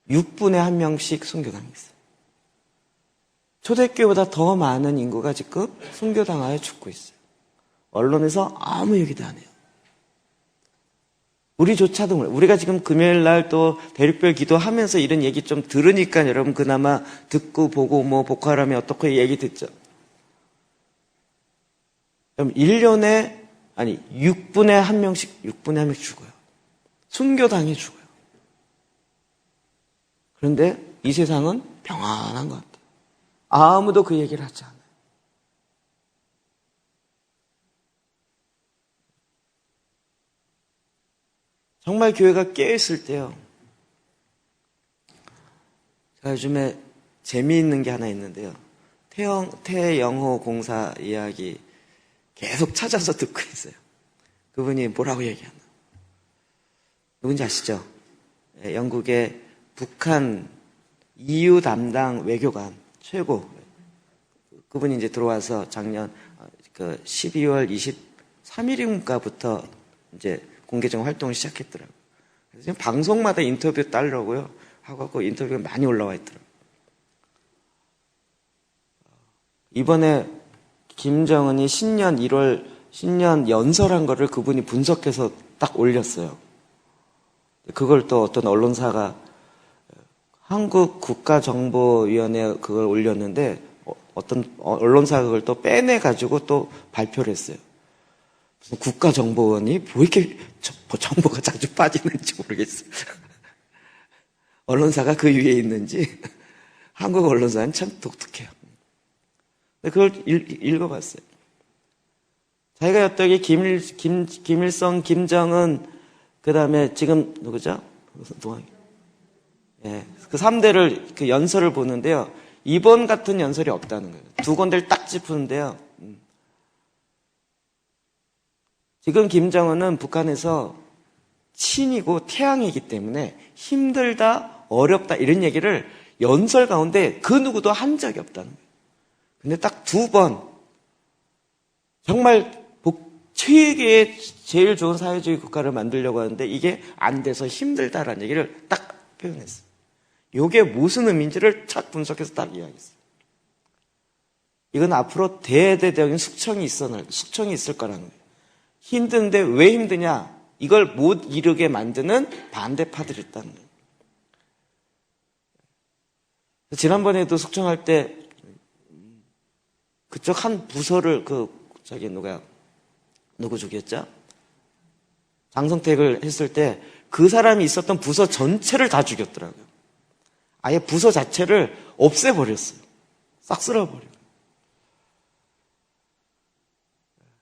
6분에 1명씩 순교당했어요. 초대교회보다 더 많은 인구가 지금 순교당하여 죽고 있어요. 언론에서 아무 얘기도 안 해요. 우리조차도 몰라요. 우리가 지금 금요일 날 또 대륙별 기도하면서 이런 얘기 좀 들으니까 여러분 그나마 듣고 보고 보컬하면 어떻게 얘기 듣죠. 그럼 6분에 1명씩 죽어요. 순교당해 죽어요. 그런데 이 세상은 평안한 것 같아요. 아무도 그 얘기를 하지 않아요. 정말 교회가 깨어있을 때요. 제가 요즘에 재미있는 게 하나 있는데요. 태영호 공사 이야기 계속 찾아서 듣고 있어요. 그분이 뭐라고 얘기하나. 누군지 아시죠? 영국의 북한 EU 담당 외교관 최고. 그분이 이제 들어와서 작년 12월 23일인가부터 이제 공개적 활동을 시작했더라고요. 그래서 지금 방송마다 인터뷰 따르려고요. 하고 그 인터뷰가 많이 올라와 있더라고요. 이번에 김정은이 신년 연설한 거를 그분이 분석해서 딱 올렸어요. 그걸 또 어떤 언론사가 한국국가정보위원회 그걸 올렸는데 어떤 언론사가 그걸 또 빼내가지고 또 발표를 했어요. 무슨 국가정보원이 뭐 이렇게 정보가 자주 빠지는지 모르겠어요. 언론사가 그 위에 있는지 한국 언론사는 참 독특해요. 그걸 읽어봤어요. 자기가 여태까지 김일성, 김정은, 그 다음에 지금 누구죠? 예, 그 3대를 그 연설을 보는데요. 이번 같은 연설이 없다는 거예요. 두 군데를 딱 짚는데요. 지금 김정은은 북한에서 친이고 태양이기 때문에 힘들다, 어렵다 이런 얘기를 연설 가운데 그 누구도 한 적이 없다는 거예요. 근데 딱 2번 정말 세계의 제일 좋은 사회주의 국가를 만들려고 하는데 이게 안 돼서 힘들다라는 얘기를 딱 표현했어요. 이게 무슨 의미인지를 첫 분석해서 딱 이야기했어요. 이건 앞으로 대대적인 숙청이 있을 거라는 거예요. 힘든데 왜 힘드냐? 이걸 못 이루게 만드는 반대파들이 있다는 거예요. 지난번에도 숙청할 때 그쪽 한 부서를 누구 죽였죠? 장성택을 했을 때 그 사람이 있었던 부서 전체를 다 죽였더라고요. 아예 부서 자체를 없애버렸어요. 싹 쓸어버려요.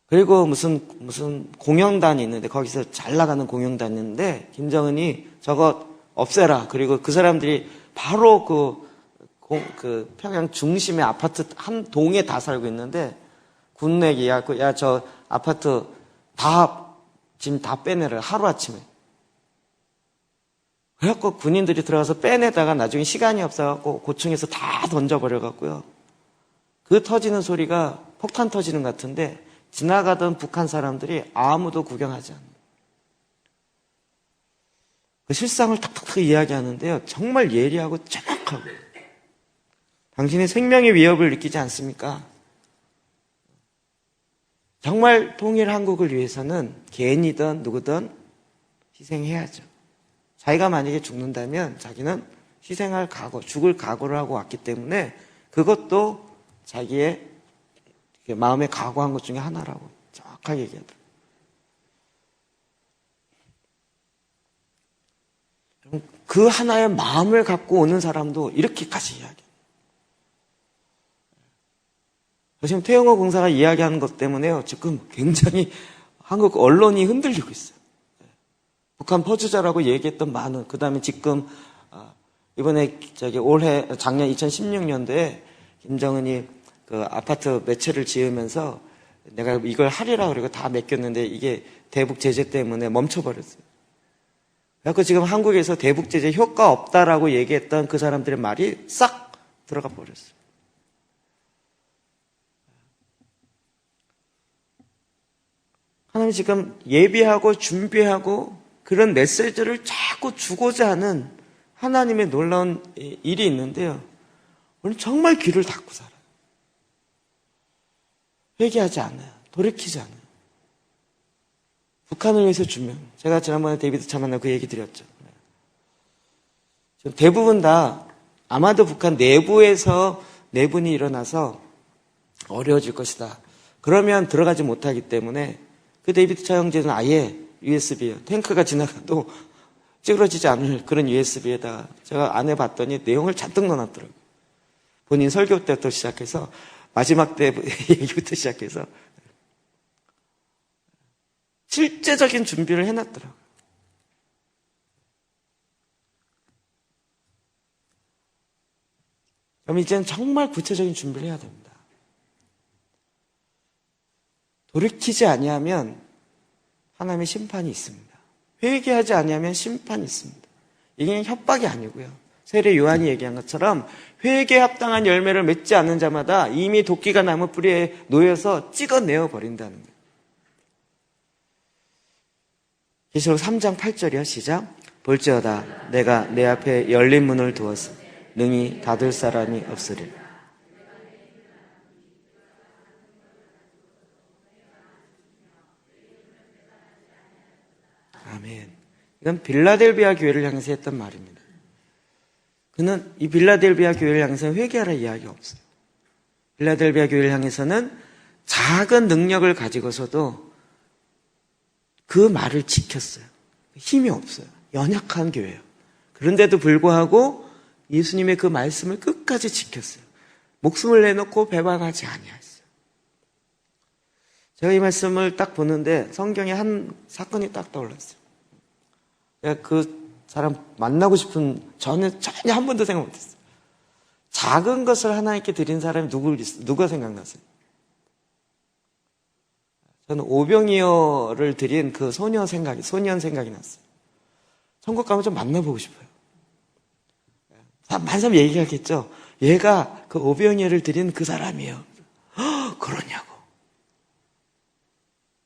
그리고 무슨 공영단이 있는데 거기서 잘 나가는 공영단이 있는데 김정은이 저거 없애라. 그리고 그 사람들이 바로 그 평양 중심의 아파트 한 동에 다 살고 있는데 군내기야. 야, 저 아파트 짐 다 빼내라. 하루아침에. 그래갖고 군인들이 들어가서 빼내다가 나중에 시간이 없어갖고 고층에서 다 던져버려갖고요. 그 터지는 소리가 폭탄 터지는 것 같은데 지나가던 북한 사람들이 아무도 구경하지 않아요. 그 실상을 탁탁탁 이야기하는데요. 정말 예리하고 정확하고. 당신의 생명의 위협을 느끼지 않습니까? 정말 통일 한국을 위해서는 개인이든 누구든 희생해야죠. 자기가 만약에 죽는다면 자기는 희생할 각오, 죽을 각오를 하고 왔기 때문에 그것도 자기의 마음에 각오한 것 중에 하나라고 정확하게 얘기하더라고요. 그 하나의 마음을 갖고 오는 사람도 이렇게까지 이야기해요. 지금 태영호 공사가 이야기하는 것 때문에요. 지금 굉장히 한국 언론이 흔들리고 있어요. 북한 퍼주자라고 얘기했던 많은, 그 다음에 지금, 이번에 작년 2016년도에 김정은이 그 아파트 몇 채를 지으면서 내가 이걸 하리라 그러고 다 맡겼는데 이게 대북 제재 때문에 멈춰버렸어요. 그래서 지금 한국에서 대북 제재 효과 없다라고 얘기했던 그 사람들의 말이 싹 들어가 버렸어요. 하나님 지금 예비하고 준비하고 그런 메시지를 자꾸 주고자 하는 하나님의 놀라운 일이 있는데요. 우리는 정말 귀를 닫고 살아요. 회개하지 않아요. 돌이키지 않아요. 북한을 위해서 주면, 제가 지난번에 데이비드 차 만나고 그 얘기 드렸죠. 지금 대부분 다 아마도 북한 내부에서 내분이 일어나서 어려워질 것이다. 그러면 들어가지 못하기 때문에 그 데이비드 차 형제는 아예 USB예요. 탱크가 지나가도 찌그러지지 않을 그런 USB에다가 제가 안에 봤더니 내용을 잔뜩 넣어놨더라고요. 본인 설교 때부터 시작해서 마지막 때 얘기부터 시작해서 실제적인 준비를 해놨더라고요. 그럼 이제는 정말 구체적인 준비를 해야 됩니다. 돌이키지 아니하면 하나님의 심판이 있습니다. 회개하지 아니하면 심판이 있습니다. 이게 협박이 아니고요. 세례 요한이 얘기한 것처럼 회개에 합당한 열매를 맺지 않는 자마다 이미 도끼가 나무 뿌리에 놓여서 찍어내어 버린다는 거예요. 계시록 3장 8절이요. 시작. 볼지어다 내가 내 앞에 열린 문을 두었으니 능히 닫을 사람이 없으리라. 아멘. 이건 빌라델비아 교회를 향해서 했던 말입니다. 그는 이 빌라델비아 교회를 향해서 회개하라 이야기가 없어요. 빌라델비아 교회를 향해서는 작은 능력을 가지고서도 그 말을 지켰어요. 힘이 없어요. 연약한 교회예요. 그런데도 불구하고 예수님의 그 말씀을 끝까지 지켰어요. 목숨을 내놓고 배반하지 아니하였어요. 제가 이 말씀을 딱 보는데 성경에 한 사건이 딱 떠올랐어요. 내가 그 사람 만나고 싶은 전혀 한 번도 생각 못했어요. 작은 것을 하나님께 드린 사람이 누가 생각났어요? 저는 오병이어를 드린 그 소년 생각이 났어요. 천국 가면 좀 만나보고 싶어요. 많은 사람 얘기하겠죠. 얘가 그 오병이어를 드린 그 사람이에요. 그러냐고.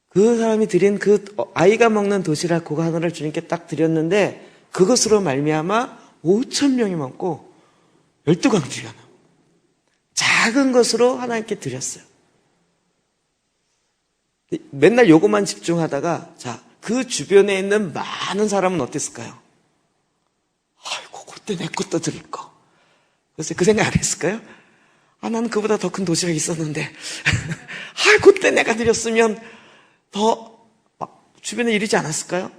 그 사람이 드린 그 아이가 먹는 도시락 그거 하나를 주님께 딱 드렸는데 그것으로 말미암아 5,000명이 먹고 12광주리가 나고 작은 것으로 하나님께 드렸어요. 맨날 요것만 집중하다가 그 주변에 있는 많은 사람은 어땠을까요? 아이고 그때 내 것도 드릴 거. 그래서 그 생각 안 했을까요? 나는 그보다 더 큰 도시락이 있었는데 그때 내가 드렸으면 더 주변에 이르지 않았을까요?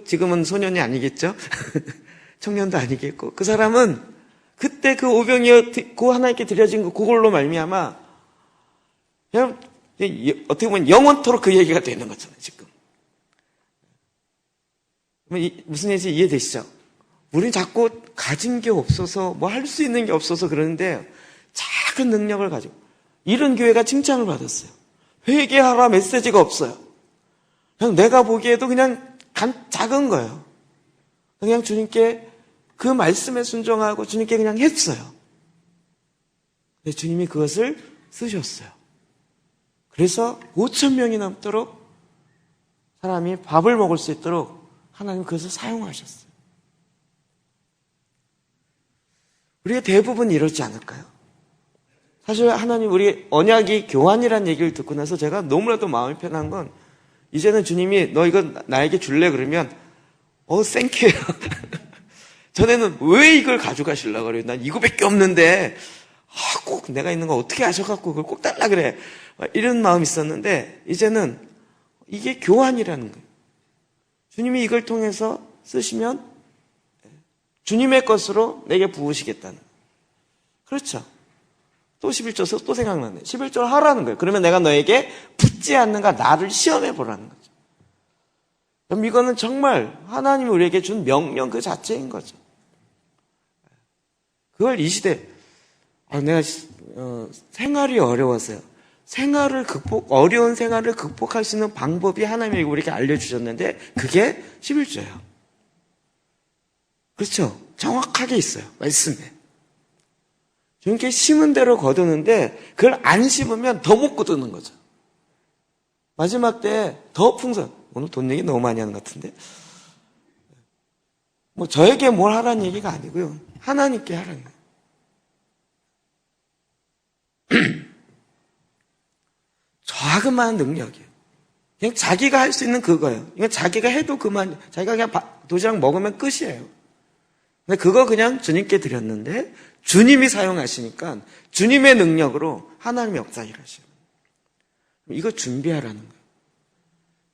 지금은 소년이 아니겠죠? 청년도 아니겠고 그 사람은 그때 그 오병이어 그 하나님께 드려진 거 그걸로 말미암아 그냥 어떻게 보면 영원토록 그 얘기가 되는 거잖아요. 지금 무슨 얘기인지 이해되시죠? 우리는 자꾸 가진 게 없어서 뭐 할 수 있는 게 없어서 그러는데 작은 능력을 가지고 이런 교회가 칭찬을 받았어요. 회개하라 메시지가 없어요. 그냥 내가 보기에도 그냥 작은 거예요. 그냥 주님께 그 말씀에 순종하고 주님께 그냥 했어요. 근데 주님이 그것을 쓰셨어요. 그래서 5,000명이 넘도록 사람이 밥을 먹을 수 있도록 하나님 그것을 사용하셨어요. 우리가 대부분 이러지 않을까요? 사실 하나님 우리 언약이 교환이라는 얘기를 듣고 나서 제가 너무나도 마음이 편한 건 이제는 주님이 너 이거 나에게 줄래 그러면 땡큐예요. 전에는 왜 이걸 가져가시려고 그래요? 난 이거밖에 없는데 꼭 내가 있는 거 어떻게 아셔갖고 그걸 꼭 달라 그래. 이런 마음이 있었는데 이제는 이게 교환이라는 거예요. 주님이 이걸 통해서 쓰시면 주님의 것으로 내게 부으시겠다는 거예요. 그렇죠. 또 11절 써서 또 생각나네. 11절 하라는 거예요. 그러면 내가 너에게 붙지 않는가 나를 시험해 보라는 거죠. 그럼 이거는 정말 하나님이 우리에게 준 명령 그 자체인 거죠. 그걸 이 시대 내가 생활이 어려웠어요. 어려운 생활을 극복할 수 있는 방법이 하나님이 우리에게 알려주셨는데 그게 11조예요. 그렇죠? 정확하게 있어요. 말씀에. 주님께 심은 대로 거두는데 그걸 안 심으면 더 못 거두는 거죠. 마지막 때 더 풍성. 오늘 돈 얘기 너무 많이 하는 것 같은데. 저에게 뭘 하라는 얘기가 아니고요. 하나님께 하라는 거예요. 자그마한 능력이에요. 그냥 자기가 할 수 있는 그거예요. 이건 자기가 해도 그만, 자기가 그냥 도시락 먹으면 끝이에요. 근데 그거 그냥 주님께 드렸는데 주님이 사용하시니까 주님의 능력으로 하나님의 역사 일하셔요. 이거 준비하라는 거예요.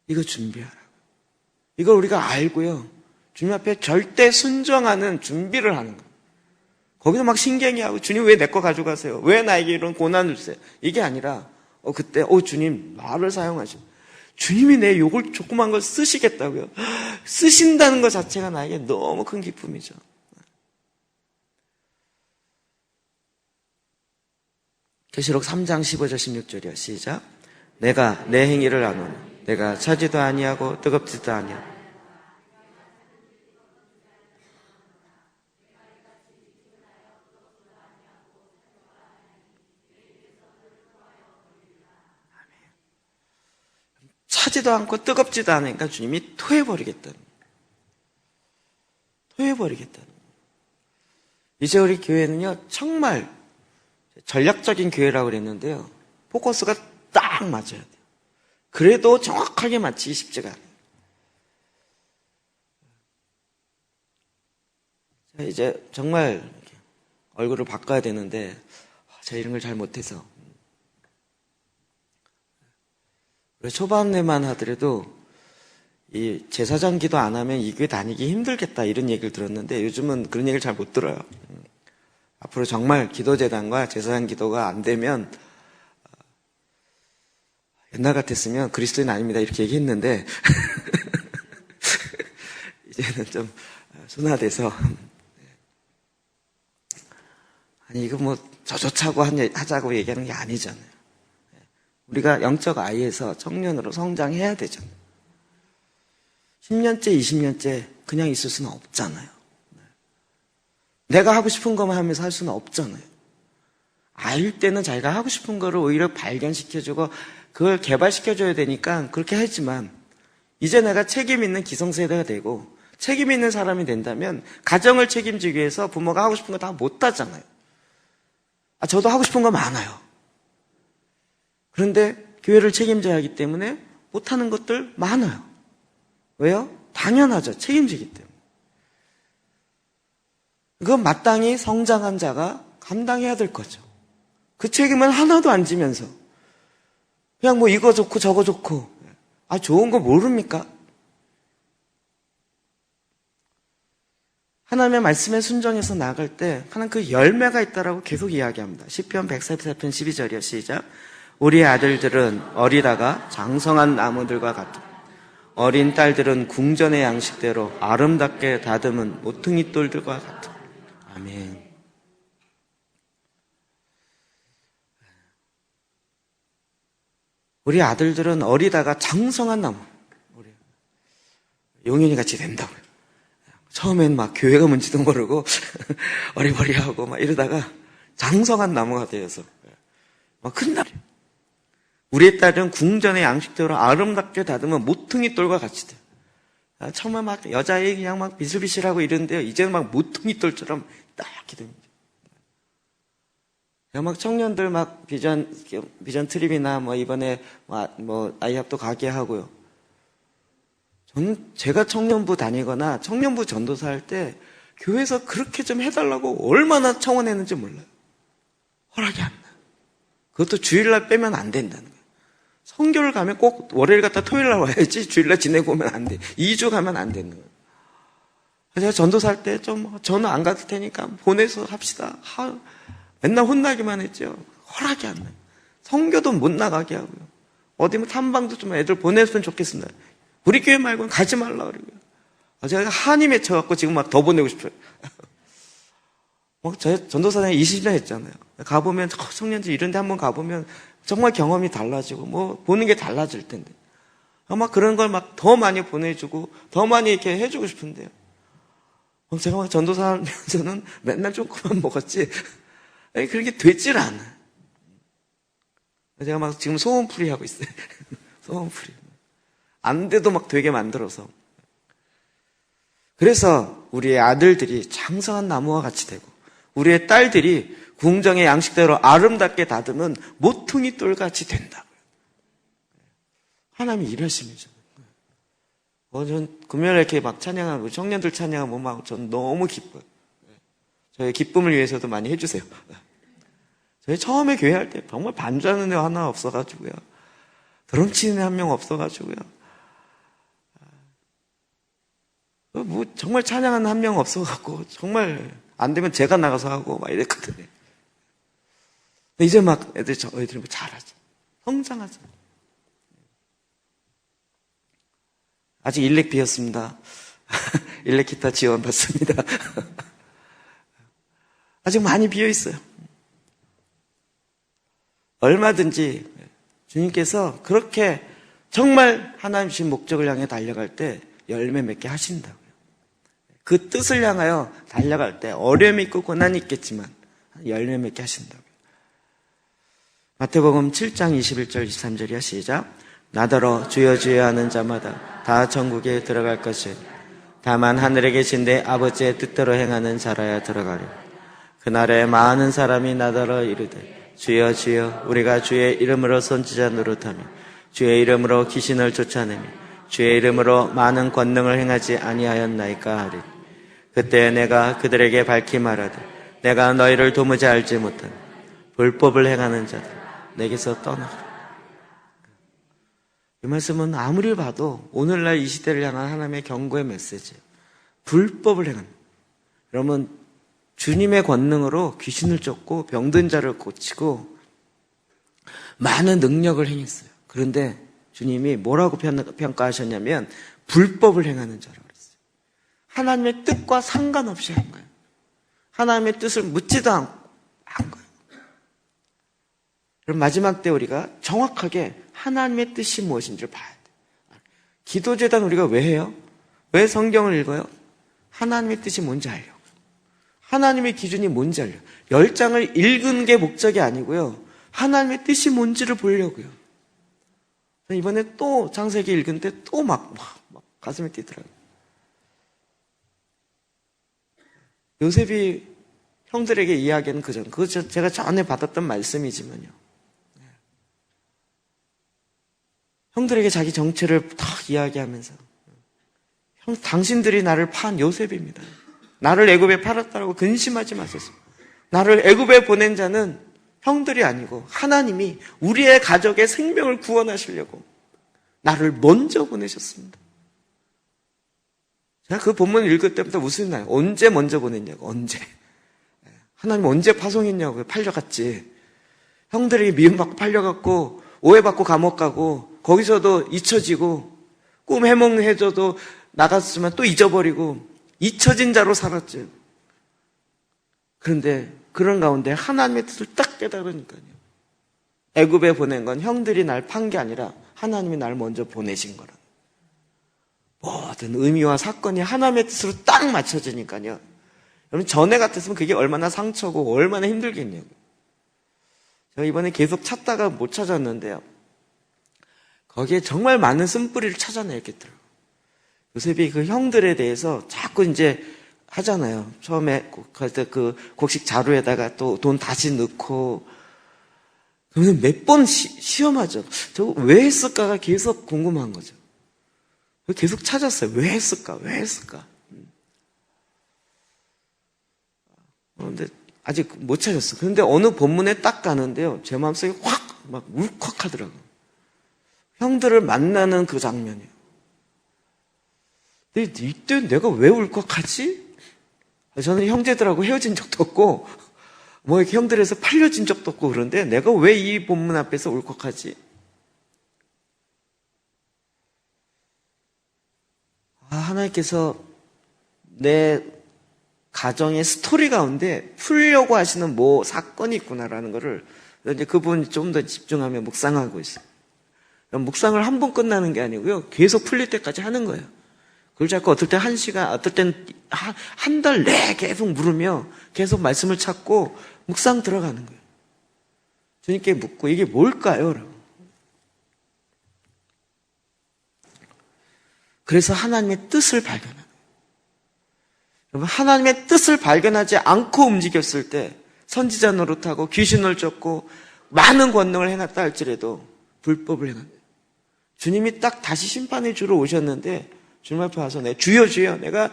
이거 준비하라고. 이걸 우리가 알고요. 주님 앞에 절대 순종하는 준비를 하는 거예요. 거기서 막 신경이하고 주님 왜 내 거 가져가세요? 왜 나에게 이런 고난을 주세요? 이게 아니라 그때 주님 나를 사용하시고 주님이 내 욕을 조그만 걸 쓰시겠다고요. 쓰신다는 것 자체가 나에게 너무 큰 기쁨이죠. 계시록 3장 15절 16절이요. 시작. 내가 내 행위를 아노니 내가 차지도 아니하고 뜨겁지도 아니하고 차지도 않고 뜨겁지도 않으니까 주님이 토해버리겠다는 이제 우리 교회는요 정말 전략적인 교회라고 그랬는데요 포커스가 딱 맞아야 돼요. 그래도 정확하게 맞히기 쉽지가 않아요. 이제 정말 얼굴을 바꿔야 되는데 제가 이런 걸 잘 못해서 초반에만 하더라도 이 제사장 기도 안 하면 이 교회 다니기 힘들겠다 이런 얘기를 들었는데 요즘은 그런 얘기를 잘 못 들어요. 앞으로 정말 기도재단과 제사장 기도가 안 되면 옛날 같았으면 그리스도인 아닙니다 이렇게 얘기했는데 이제는 좀 순화돼서 아니 이거 뭐 저조차고 하자고 얘기하는 게 아니잖아요. 우리가 영적 아이에서 청년으로 성장해야 되잖아요. 10년째 20년째 그냥 있을 수는 없잖아요. 내가 하고 싶은 것만 하면서 할 수는 없잖아요. 아이일 때는 자기가 하고 싶은 거를 오히려 발견시켜주고 그걸 개발시켜줘야 되니까 그렇게 하지만 이제 내가 책임 있는 기성세대가 되고 책임 있는 사람이 된다면 가정을 책임지기 위해서 부모가 하고 싶은 거 다 못하잖아요. 저도 하고 싶은 거 많아요. 그런데 교회를 책임져야 하기 때문에 못하는 것들 많아요. 왜요? 당연하죠. 책임지기 때문에. 그건 마땅히 성장한 자가 감당해야 될 거죠. 그 책임을 하나도 안 지면서 그냥 뭐 이거 좋고 저거 좋고 좋은 거 모릅니까? 하나님의 말씀에 순종해서 나아갈 때 하나님 그 열매가 있다라고 계속 이야기합니다. 시편 144편 12절이요. 시작. 우리의 아들들은 어리다가 장성한 나무들과 같다. 어린 딸들은 궁전의 양식대로 아름답게 다듬은 모퉁이 돌들과 같다. 아멘. 우리 아들들은 어리다가 장성한 나무, 용현이 같이 된다고요. 처음엔 막 교회가 뭔지도 모르고 어리버리하고 막 이러다가 장성한 나무가 되어서 막 큰 나무. 우리의 딸은 궁전의 양식대로 아름답게 다듬은 모퉁이 돌과 같이 돼요. 처음에 막 여자애 그냥 막 비실비실하고 이러는데요. 이제는 막 모퉁이 돌처럼 딱 이렇게 됩니다. 막 청년들 막 비전 트립이나 뭐 이번에 뭐 아이합도 가게 하고요. 저는 제가 청년부 다니거나 청년부 전도사 할 때 교회에서 그렇게 좀 해달라고 얼마나 청원했는지 몰라요. 허락이 안 나요. 그것도 주일날 빼면 안 된다는 거예요. 성교를 가면 꼭 월요일 갔다 토요일날 와야지 주일날 지내고 오면 안 돼. 2주 가면 안 되는 거예요. 제가 전도사 할 때 좀 저는 안 가도 되니까 보내서 합시다. 맨날 혼나기만 했죠. 허락이 안 나요. 성교도 못 나가게 하고요. 어디 뭐 탐방도 좀 애들 보냈으면 좋겠습니다. 우리 교회 말고는 가지 말라 그러고요. 제가 한이 맺혀갖고 지금 막 더 보내고 싶어요. 저 전도사장에 20년 했잖아요. 가보면 청년들 이런 데 한번 가보면 정말 경험이 달라지고 뭐 보는 게 달라질 텐데 막 그런 걸 막 더 많이 보내주고 더 많이 이렇게 해주고 싶은데요. 제가 막 전도사 하면서는 맨날 조금만 먹었지 그렇게 되질 않아요. 제가 막 지금 소원풀이 하고 있어요. 소원풀이. 안 돼도 막 되게 만들어서. 그래서 우리의 아들들이 장성한 나무와 같이 되고 우리의 딸들이 궁정의 양식대로 아름답게 다듬은 모퉁이 돌같이 된다고요. 하나님이 일하시면서. 전 금요일에 이렇게 막 찬양하고 청년들 찬양하면 막 전 너무 기뻐요. 저의 기쁨을 위해서도 많이 해주세요. 저희 처음에 교회 할 때 정말 반주하는 애 하나 없어가지고요. 드럼 치는 애 한 명 없어가지고요. 뭐 정말 찬양하는 한 명 없어갖고 정말 안 되면 제가 나가서 하고 막 이랬거든요. 이제 막 애들이 뭐 잘하죠. 성장하죠. 아직 일렉 비었습니다. 일렉 기타 지원 받습니다. 아직 많이 비어 있어요. 얼마든지 주님께서 그렇게 정말 하나님 주신 목적을 향해 달려갈 때 열매 맺게 하신다고요. 그 뜻을 향하여 달려갈 때 어려움이 있고 고난이 있겠지만 열매 맺게 하신다고요. 마태복음 7장 21절 23절이야. 시작. 나더러 주여 주여 하는 자마다 다 천국에 들어갈 것이 다만 하늘에 계신 내 아버지의 뜻대로 행하는 자라야 들어가리. 그날에 많은 사람이 나더러 이르되 주여 주여 우리가 주의 이름으로 선지자 노릇하며 주의 이름으로 귀신을 쫓아내며 주의 이름으로 많은 권능을 행하지 아니하였나이까 하리. 그때 내가 그들에게 밝히 말하되 내가 너희를 도무지 알지 못한 불법을 행하는 자들 내게서 떠나라. 이 말씀은 아무리 봐도 오늘날 이 시대를 향한 하나님의 경고의 메시지예요. 불법을 행한다. 여러분, 주님의 권능으로 귀신을 쫓고 병든 자를 고치고 많은 능력을 행했어요. 그런데 주님이 뭐라고 평가하셨냐면 불법을 행하는 자라고 그랬어요. 하나님의 뜻과 상관없이 한 거예요. 하나님의 뜻을 묻지도 않고 한 거예요. 그럼 마지막 때 우리가 정확하게 하나님의 뜻이 무엇인지를 봐야 돼요. 기도제단 우리가 왜 해요? 왜 성경을 읽어요? 하나님의 뜻이 뭔지 알려고. 하나님의 기준이 뭔지 알려고. 10장을 읽은 게 목적이 아니고요. 하나님의 뜻이 뭔지를 보려고요. 이번에 또 창세기 읽은데 또 막 가슴이 뛰더라고요. 요셉이 형들에게 이야기하는 그거 제가 전에 받았던 말씀이지만요. 형들에게 자기 정체를 다 이야기하면서 당신들이 나를 판 요셉입니다. 나를 애굽에 팔았다고 근심하지 마세요. 나를 애굽에 보낸 자는 형들이 아니고 하나님이 우리의 가족의 생명을 구원하시려고 나를 먼저 보내셨습니다. 제가 그 본문을 읽을 때부터 웃음이 나요. 언제 먼저 보냈냐고. 언제. 하나님 언제 파송했냐고. 팔려갔지. 형들에게 미움받고 팔려갔고 오해받고 감옥 가고 거기서도 잊혀지고 꿈 해몽해줘도 나갔으면 또 잊어버리고 잊혀진 자로 살았죠. 그런데 그런 가운데 하나님의 뜻을 딱 깨달으니까요. 애굽에 보낸 건 형들이 날 판 게 아니라 하나님이 날 먼저 보내신 거라. 모든 의미와 사건이 하나님의 뜻으로 딱 맞춰지니까요. 여러분 전에 같았으면 그게 얼마나 상처고 얼마나 힘들겠냐고요. 제가 이번에 계속 찾다가 못 찾았는데요. 거기에 정말 많은 쓴뿌리를 찾아내겠더라고요. 요셉이 그 형들에 대해서 자꾸 이제 하잖아요. 처음에 그 곡식 자루에다가 또 돈 다시 넣고 그러면 몇 번 시험하죠. 저거 왜 했을까가 계속 궁금한 거죠. 계속 찾았어요. 왜 했을까? 왜 했을까? 그런데 아직 못 찾았어요. 그런데 어느 본문에 딱 가는데요. 제 마음속에 확 막 울컥하더라고요. 형들을 만나는 그 장면이에요. 근데 이때 내가 왜 울컥하지? 저는 형제들하고 헤어진 적도 없고 뭐 이렇게 형들에서 팔려진 적도 없고 그런데 내가 왜 이 본문 앞에서 울컥하지? 하나님께서 내 가정의 스토리 가운데 풀려고 하시는 뭐 사건이 있구나라는 거를 이제 그 부분이 좀 더 집중하며 묵상하고 있어요. 묵상을 한 번 끝나는 게 아니고요. 계속 풀릴 때까지 하는 거예요. 그걸 자꾸 어떨 때 1시간, 어떨 땐 한 달 내에 계속 물으며 계속 말씀을 찾고 묵상 들어가는 거예요. 주님께 묻고 이게 뭘까요? 라고. 그래서 하나님의 뜻을 발견하는 거예요. 하나님의 뜻을 발견하지 않고 움직였을 때 선지자 노릇하고 귀신을 쫓고 많은 권능을 해놨다 할지라도 불법을 행한다. 주님이 딱 다시 심판의 주로 오셨는데 주님 앞에 와서 주여 주여 내가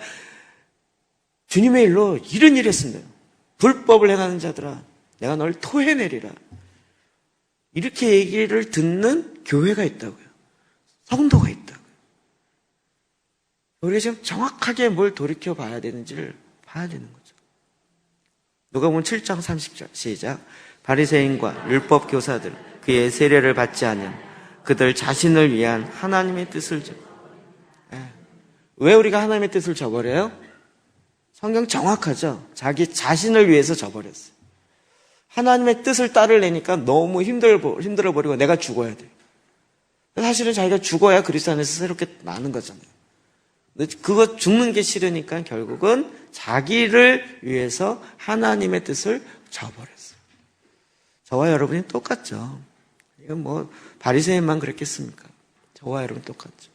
주님의 일로 이런 일 했습니다. 불법을 행하는 자들아 내가 널 토해내리라. 이렇게 얘기를 듣는 교회가 있다고요. 성도가 있다고요. 우리가 지금 정확하게 뭘 돌이켜 봐야 되는지를 봐야 되는 거죠. 누가복음 7장 30절 시작. 바리새인과 율법 교사들 그의 세례를 받지 않은 그들 자신을 위한 하나님의 뜻을 왜 우리가 하나님의 뜻을 저버려요? 성경 정확하죠. 자기 자신을 위해서 저버렸어요. 하나님의 뜻을 따르려니까 너무 힘들어버리고 내가 죽어야 돼요. 사실은 자기가 죽어야 그리스도 안에서 새롭게 나는 거잖아요. 근데 그거 죽는 게 싫으니까 결국은 자기를 위해서 하나님의 뜻을 저버렸어요. 저와 여러분이 똑같죠. 이건 뭐 바리새인만 그랬겠습니까? 저와 여러분 똑같죠.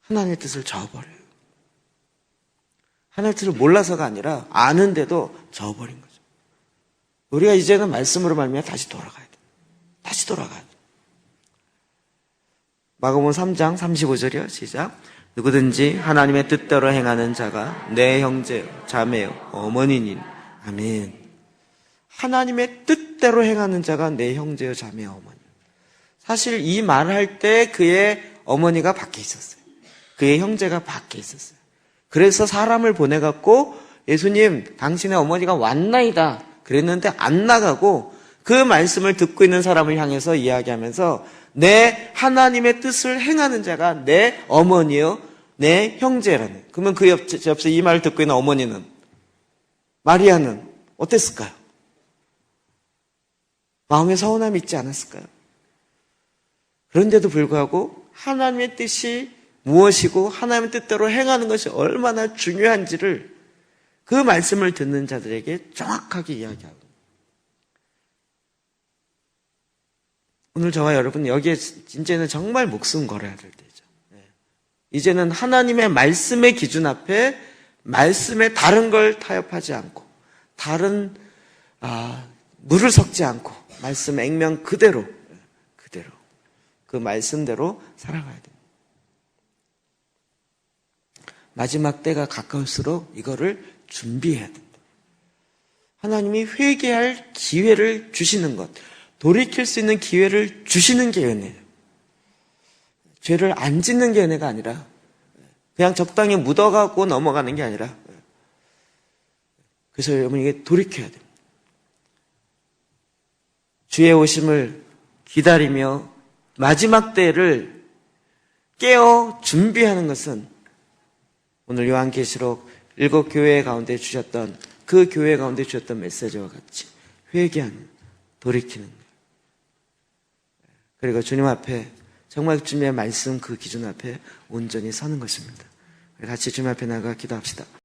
하나님의 뜻을 저버려요. 하나님의 뜻을 몰라서가 아니라 아는데도 저버린 거죠. 우리가 이제는 말씀으로 말미암아 다시 돌아가야 돼. 다시 돌아가야 돼. 마가복음 3장 35절이요. 시작. 누구든지 하나님의 뜻대로 행하는 자가 내 형제요, 자매요, 어머니니. 아멘. 하나님의 뜻대로 행하는 자가 내 형제요, 자매요, 어머니. 사실 이 말을 할 때 그의 어머니가 밖에 있었어요. 그의 형제가 밖에 있었어요. 그래서 사람을 보내갖고 예수님, 당신의 어머니가 왔나이다. 그랬는데 안 나가고 그 말씀을 듣고 있는 사람을 향해서 이야기하면서 내 하나님의 뜻을 행하는 자가 내 어머니요, 내 형제라는. 그러면 그 옆에 이 말을 듣고 있는 어머니는, 마리아는 어땠을까요? 마음에 서운함이 있지 않았을까요? 그런데도 불구하고 하나님의 뜻이 무엇이고 하나님의 뜻대로 행하는 것이 얼마나 중요한지를 그 말씀을 듣는 자들에게 정확하게 이야기하고, 오늘 저와 여러분 여기에 이제는 정말 목숨 걸어야 될 때죠. 이제는 하나님의 말씀의 기준 앞에 말씀에 다른 걸 타협하지 않고 다른 물을 섞지 않고 말씀 액면 그대로 그 말씀대로 살아가야 됩니다. 마지막 때가 가까울수록 이거를 준비해야 된다. 하나님이 회개할 기회를 주시는 것, 돌이킬 수 있는 기회를 주시는 게 은혜예요. 죄를 안 짓는 게 은혜가 아니라 그냥 적당히 묻어가고 넘어가는 게 아니라, 그래서 여러분 이게 돌이켜야 됩니다. 주의 오심을 기다리며 마지막 때를 깨어 준비하는 것은 오늘 요한계시록 7교회 가운데 주셨던 그 교회 가운데 주셨던 메시지와 같이 회개하는, 돌이키는 거예요. 그리고 주님 앞에 정말 주님의 말씀 그 기준 앞에 온전히 서는 것입니다. 같이 주님 앞에 나가 기도합시다.